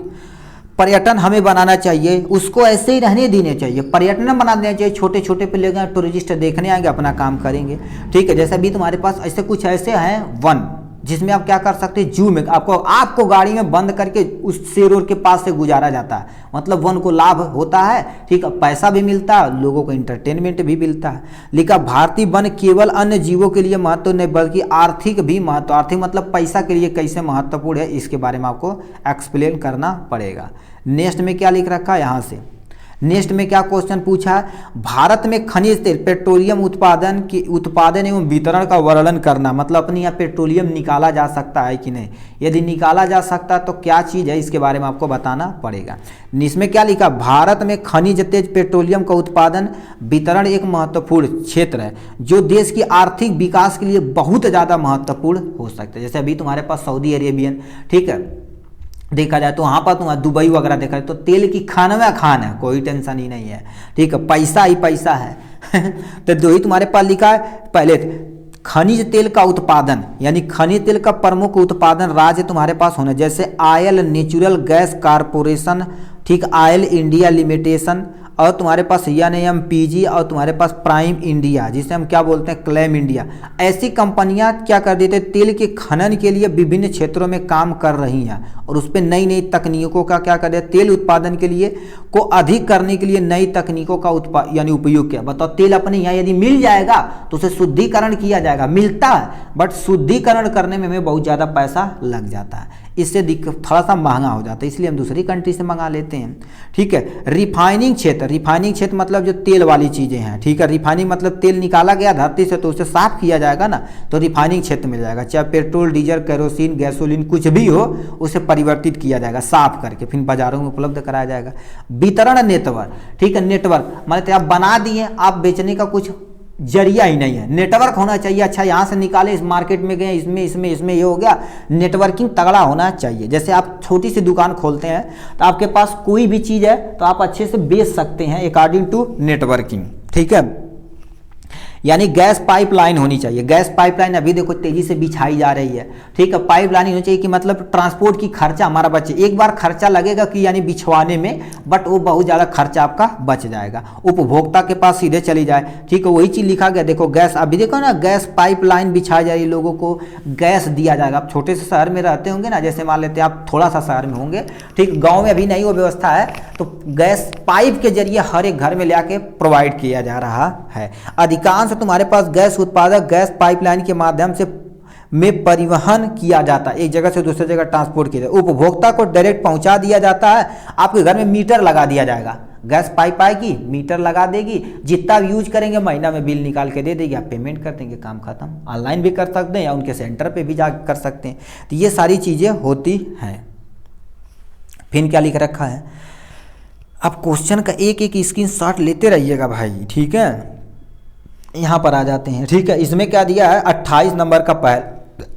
पर्यटन हमें बनाना चाहिए, उसको ऐसे ही रहने देने चाहिए, पर्यटन बना देना चाहिए। छोटे छोटे पे लोग टूरिस्ट देखने आएंगे, अपना काम करेंगे। ठीक है, जैसे अभी तुम्हारे पास ऐसे कुछ ऐसे हैं वन, जिसमें आप क्या कर सकते हैं, जू में आपको गाड़ी में बंद करके उस शेर के पास से गुजारा जाता है, मतलब वन को लाभ होता है। ठीक है, पैसा भी मिलता है, लोगों को इंटरटेनमेंट भी मिलता है। लिखा भारतीय वन केवल अन्य जीवों के लिए महत्व नहीं बल्कि आर्थिक भी महत्व, आर्थिक मतलब पैसा के लिए कैसे महत्वपूर्ण है, इसके बारे में आपको एक्सप्लेन करना पड़ेगा। नेक्स्ट में क्या लिख रखा है यहाँ से, नेक्स्ट में क्या क्वेश्चन पूछा है, भारत में खनिज तेल पेट्रोलियम उत्पादन एवं वितरण का वर्णन करना, मतलब अपने यहाँ पेट्रोलियम निकाला जा सकता है कि नहीं, यदि निकाला जा सकता है तो क्या चीज़ है, इसके बारे में आपको बताना पड़ेगा। इसमें क्या लिखा, भारत में खनिज तेल पेट्रोलियम का उत्पादन वितरण एक महत्वपूर्ण क्षेत्र है जो देश की आर्थिक विकास के लिए बहुत ज़्यादा महत्वपूर्ण हो सकता है। जैसे अभी तुम्हारे पास सऊदी अरेबियन, ठीक है, देखा जाए तो वहाँ पर तुम्हारा दुबई वगैरह देखा जाए तो तेल की खान में खान है, कोई टेंशन ही नहीं है, ठीक है, पैसा ही पैसा है तो दो ही तुम्हारे पास लिखा है, पहले खनिज तेल का उत्पादन, यानी खनिज तेल का प्रमुख उत्पादन राज्य तुम्हारे पास होना, जैसे आयल नेचुरल गैस कारपोरेशन, ठीक, आयल इंडिया लिमिटेशन, और तुम्हारे पास NMPG, और तुम्हारे पास प्राइम इंडिया जिसे हम क्या बोलते हैं क्लेम इंडिया। ऐसी कंपनियां क्या कर देते हैं, तेल के खनन के लिए विभिन्न क्षेत्रों में काम कर रही हैं और उस पर नई नई तकनीकों का क्या कर दिया, तेल उत्पादन के लिए को अधिक करने के लिए नई तकनीकों का यानी उपयोग किया। बताओ, तेल अपने यहाँ यदि मिल जाएगा तो उसे शुद्धिकरण किया जाएगा, मिलता है बट शुद्धिकरण करने में हमें बहुत ज़्यादा पैसा लग जाता है, इससे थोड़ा सा महंगा हो जाता है, इसलिए हम दूसरी कंट्री से मंगा लेते हैं, ठीक है। रिफाइनिंग क्षेत्र मतलब जो तेल वाली चीज़ें हैं, ठीक है, रिफाइनिंग मतलब तेल निकाला गया धरती से तो उसे साफ किया जाएगा ना, तो रिफाइनिंग क्षेत्र मिल जाएगा, चाहे पेट्रोल डीजल केरोसिन गैसोलीन कुछ भी हो उसे परिवर्तित किया जाएगा साफ करके, फिर बाजारों में उपलब्ध कराया जाएगा। वितरण नेटवर्क, ठीक है, नेटवर्क मतलब आप बना दिए, आप बेचने का कुछ जरिया ही नहीं है, नेटवर्क होना चाहिए। अच्छा, यहाँ से निकाले, इस मार्केट में गए, इसमें ये हो गया, नेटवर्किंग तगड़ा होना चाहिए। जैसे आप छोटी सी दुकान खोलते हैं तो आपके पास कोई भी चीज़ है तो आप अच्छे से बेच सकते हैं अकॉर्डिंग टू नेटवर्किंग, ठीक है। यानी गैस पाइपलाइन होनी चाहिए, गैस पाइपलाइन अभी देखो तेजी से बिछाई जा रही है, ठीक है, पाइपलाइन होनी चाहिए कि मतलब ट्रांसपोर्ट की खर्चा हमारा बचे, एक बार खर्चा लगेगा कि यानी बिछवाने में, बट वो बहुत ज़्यादा खर्चा आपका बच जाएगा, उपभोक्ता के पास सीधे चली जाए, ठीक है। वही चीज़ लिखा गया, देखो गैस अभी देखो ना, गैस पाइपलाइन बिछाई जा रही है, लोगों को गैस दिया जाएगा। आप छोटे से शहर में रहते होंगे ना, जैसे मान लेते हैं आप थोड़ा सा शहर में होंगे, ठीक, गाँव में अभी नहीं वो व्यवस्था है, तो गैस पाइप के जरिए हर एक घर में ले आके प्रोवाइड किया जा रहा है। अधिकांश तुम्हारे पास गैस उत्पादक गैस पाइपलाइन के माध्यम से में परिवहन किया जाता है, एक जगह से दूसरी जगह ट्रांसपोर्ट किया जाता है, उपभोक्ता को डायरेक्ट पहुंचा दिया जाता है। आपके घर में मीटर लगा दिया जाएगा, गैस पाइप आएगी, मीटर लगा देगी, जितना यूज करेंगे महीना में बिल निकाल के दे देगी, आप पेमेंट कर देंगे, काम खत्म। ऑनलाइन भी कर सकते हैं या उनके सेंटर पे भी जा कर सकते हैं। तो ये सारी चीज़ें होती हैं। फिर क्या लिख रखा है, आप क्वेश्चन का एक एक स्क्रीनशॉट लेते रहिएगा भाई, ठीक है। यहाँ पर आ जाते हैं, ठीक है। इसमें क्या दिया है, 28 नंबर का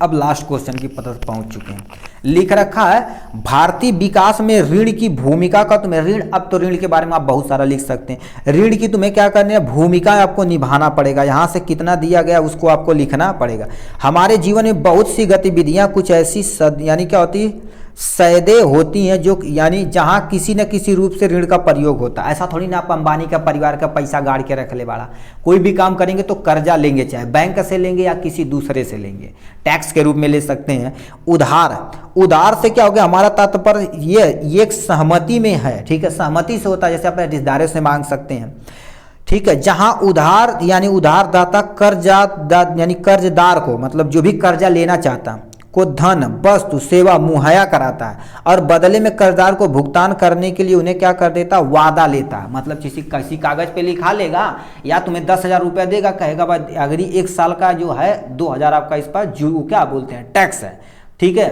अब लास्ट क्वेश्चन की तरफ पहुंच चुके हैं। लिख रखा है भारतीय विकास में ऋण की भूमिका का, तुम्हें ऋण, अब तो ऋण के बारे में आप बहुत सारा लिख सकते हैं, ऋण की तुम्हें क्या करनी है, भूमिका आपको निभाना पड़ेगा। यहाँ से कितना दिया गया उसको आपको लिखना पड़ेगा। हमारे जीवन में बहुत सी गतिविधियाँ कुछ ऐसी यानी क्या होती सैदे होती हैं जो यानी जहाँ किसी न किसी रूप से ऋण का प्रयोग होता है। ऐसा थोड़ी ना आप अंबानी का परिवार का पैसा गाड़ के रख ले वाला, कोई भी काम करेंगे तो कर्जा लेंगे, चाहे बैंक से लेंगे या किसी दूसरे से लेंगे, टैक्स के रूप में ले सकते हैं। उधार से क्या हो गया, हमारा तात्पर्य ये एक सहमति में है, ठीक है, सहमति से होता है, जैसे अपने रिश्तेदारों से मांग सकते हैं, ठीक है। जहां उधार यानी उधारदाता यानी कर्जदार को, मतलब जो भी कर्जा लेना चाहता को धन वस्तु सेवा मुहैया कराता है और बदले में कर्जदार को भुगतान करने के लिए उन्हें क्या कर देता, वादा लेता है। मतलब किसी कागज पे लिखा लेगा या तुम्हें 10,000 रुपया देगा, कहेगा भाई अगली 1 साल का जो है 2,000 आपका इस पर जो क्या बोलते हैं टैक्स है, ठीक है।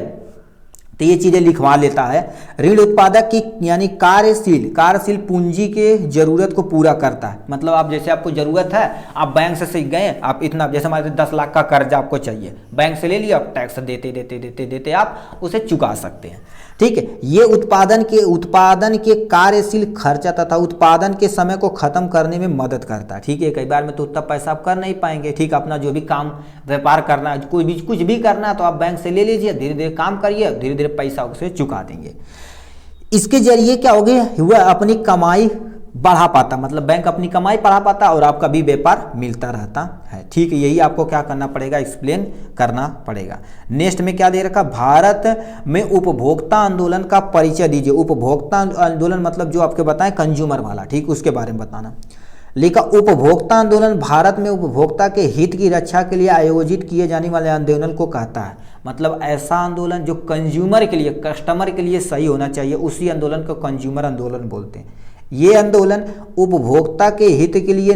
तो ये चीज़ें लिखवा लेता है। ऋण उत्पादक की यानी कार्यशील पूंजी के जरूरत को पूरा करता है। मतलब आप जैसे आपको जरूरत है, आप बैंक से सीख गए, आप इतना जैसे हमारे 10 लाख का कर्जा आपको चाहिए, बैंक से ले लिया, आप टैक्स देते आप उसे चुका सकते हैं, ठीक है। ये उत्पादन के कार्यशील खर्चा तथा उत्पादन के समय को खत्म करने में मदद करता है, ठीक है। कई बार में तो उतना पैसा आप कर नहीं पाएंगे, ठीक, अपना जो भी काम व्यापार करना है, कुछ भी करना है तो आप बैंक से ले लीजिए, धीरे धीरे काम करिए, धीरे धीरे पैसा उसे चुका देंगे। इसके जरिए क्या हो गया, वह अपनी कमाई बढ़ा पाता, मतलब बैंक अपनी कमाई बढ़ा पाता और आपका भी व्यापार मिलता रहता है, ठीक है। यही आपको क्या करना पड़ेगा, एक्सप्लेन करना पड़ेगा। नेक्स्ट में क्या दे रखा, भारत में उपभोक्ता आंदोलन का परिचय दीजिए। उपभोक्ता आंदोलन मतलब जो आपके बताएं कंज्यूमर वाला, ठीक, उसके बारे में बताना। लिखा उपभोक्ता आंदोलन भारत में उपभोक्ता के हित की रक्षा के लिए आयोजित किए जाने वाले आंदोलन को कहता है। मतलब ऐसा आंदोलन जो कंज्यूमर के लिए, कस्टमर के लिए सही होना चाहिए, उसी आंदोलन को कंज्यूमर आंदोलन बोलते हैं। ये आंदोलन उपभोक्ता के हित के लिए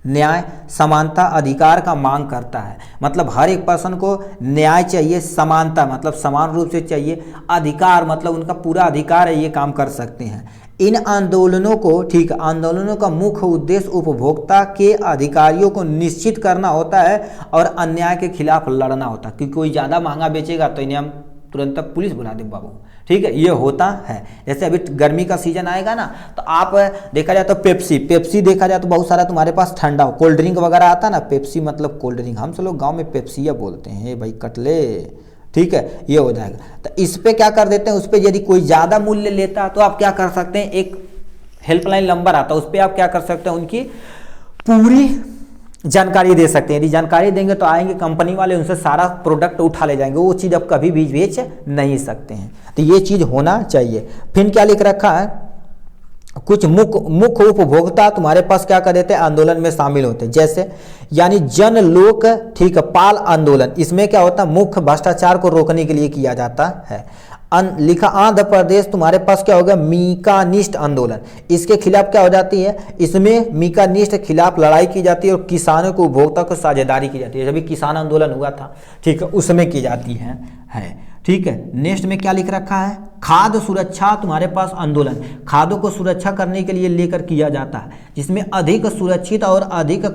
न्याय, समानता, अधिकार का मांग करता है। मतलब हर एक पर्सन को न्याय चाहिए, समानता मतलब समान रूप से चाहिए, अधिकार मतलब उनका पूरा अधिकार है, ये काम कर सकते हैं। इन आंदोलनों को आंदोलनों का मुख्य उद्देश्य उपभोक्ता के अधिकारियों को निश्चित करना होता है और अन्याय के खिलाफ लड़ना होता है। क्योंकि कोई ज़्यादा महंगा बेचेगा तो इन्हें हम तुरंत पुलिस बुला दें बाबू, ठीक है, ये होता है। जैसे अभी गर्मी का सीजन आएगा ना, तो आप देखा जाए तो पेप्सी देखा जाए तो बहुत सारा तुम्हारे पास ठंडा कोल्ड ड्रिंक वगैरह आता है ना, पेप्सी मतलब कोल्ड ड्रिंक, हम सब लोग गांव में पेप्सिया बोलते हैं भाई, कटले, ठीक है, ये हो जाएगा। तो इस पे क्या कर देते हैं, उस पर यदि कोई ज़्यादा मूल्य लेता है तो आप क्या कर सकते हैं, एक हेल्पलाइन नंबर आता है, उस पर आप क्या कर सकते हैं, उनकी पूरी जानकारी दे सकते हैं। यदि जानकारी देंगे तो आएंगे कंपनी वाले, उनसे सारा प्रोडक्ट उठा ले जाएंगे, वो चीज़ आप कभी भी बेच नहीं सकते हैं। तो ये चीज़ होना चाहिए। फिर क्या लिख रखा है, कुछ मुख्य उपभोक्ता तुम्हारे पास क्या कर देते हैं, आंदोलन में शामिल होते हैं। जैसे यानी जन लोक ठीक पाल आंदोलन, इसमें क्या होता है, मुख्य भ्रष्टाचार को रोकने के लिए किया जाता है। लिखा आंध्र प्रदेश तुम्हारे पास क्या होगा, मीकानिस्ट आंदोलन, इसके खिलाफ क्या हो जाती है, इसमें मीकानिस्ट खिलाफ लड़ाई की जाती है और किसानों को उपभोक्ता को साझेदारी की जाती है। जब किसान आंदोलन हुआ था, ठीक है, उसमें की जाती है ठीक है। नेक्स्ट में क्या लिख रखा है, खाद्य सुरक्षा तुम्हारे पास आंदोलन, खाद्यों को सुरक्षा करने के लिए लेकर किया जाता है, जिसमें अधिक सुरक्षित और अधिक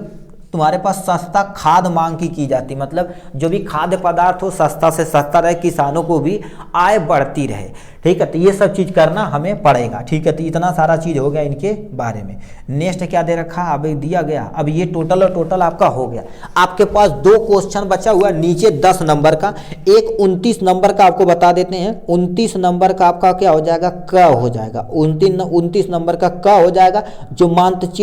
तुम्हारे पास सस्ता खाद मांग की जाती, मतलब जो भी खाद्य पदार्थ हो सस्ता से सस्ता रहे, किसानों को भी आय बढ़ती रहे, ठीक है। तो ये सब चीज़ करना हमें पड़ेगा, ठीक है। तो इतना सारा चीज़ हो गया इनके बारे में। नेक्स्ट क्या दे रखा है, अब दिया गया, अब ये टोटल और टोटल आपका हो गया। आपके पास 2 क्वेश्चन बचा हुआ नीचे 10 नंबर का, एक 29 नंबर का आपको बता देते हैं। 29 नंबर का आपका क्या हो जाएगा, क हो जाएगा। 29 नंबर का क हो जाएगा, जो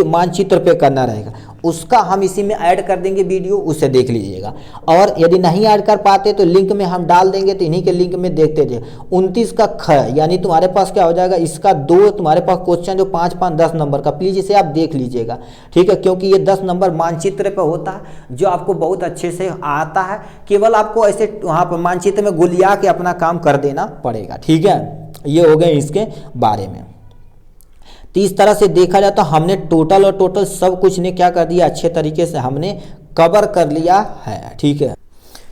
मानचित्र पे करना रहेगा, उसका हम इसी में ऐड कर देंगे वीडियो, उसे देख लीजिएगा। और यदि नहीं ऐड कर पाते तो लिंक में हम डाल देंगे, तो इन्हीं के लिंक में देखते जाइए। 29 का ख यानी तुम्हारे पास क्या हो जाएगा, इसका 2 तुम्हारे पास क्वेश्चन जो 5 5 10 नंबर का, प्लीज इसे आप देख लीजिएगा, ठीक है। क्योंकि ये 10 नंबर मानचित्र पे होता है, जो आपको बहुत अच्छे से आता है, केवल आपको ऐसे वहाँ पर मानचित्र में गुलिया के अपना काम कर देना पड़ेगा, ठीक है। ये हो गए इसके बारे में। तो इस तरह से देखा जाए तो हमने टोटल और टोटल सब कुछ ने क्या कर दिया, अच्छे तरीके से हमने कवर कर लिया है, ठीक है।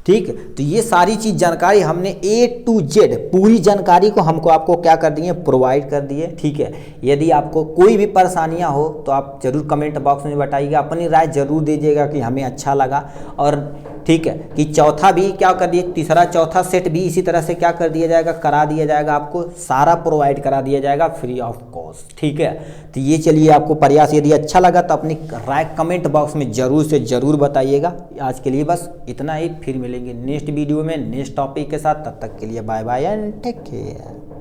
ठीक, तो ये सारी चीज़ जानकारी हमने A to Z पूरी जानकारी को हमको आपको क्या कर दिए, प्रोवाइड कर दिए, ठीक है। यदि आपको कोई भी परेशानियां हो तो आप जरूर कमेंट बॉक्स में बताइएगा, अपनी राय जरूर दीजिएगा कि हमें अच्छा लगा। और ठीक है कि चौथा भी क्या कर दिए, तीसरा चौथा सेट भी इसी तरह से क्या कर दिया जाएगा, करा दिया जाएगा, आपको सारा प्रोवाइड करा दिया जाएगा फ्री ऑफ कॉस्ट, ठीक है। तो ये चलिए आपको प्रयास यदि अच्छा लगा तो अपनी राय कमेंट बॉक्स में जरूर से जरूर बताइएगा। आज के लिए बस इतना ही, फिर मिलेंगे नेक्स्ट वीडियो में नेक्स्ट टॉपिक के साथ। तब तक के लिए bye bye and take care.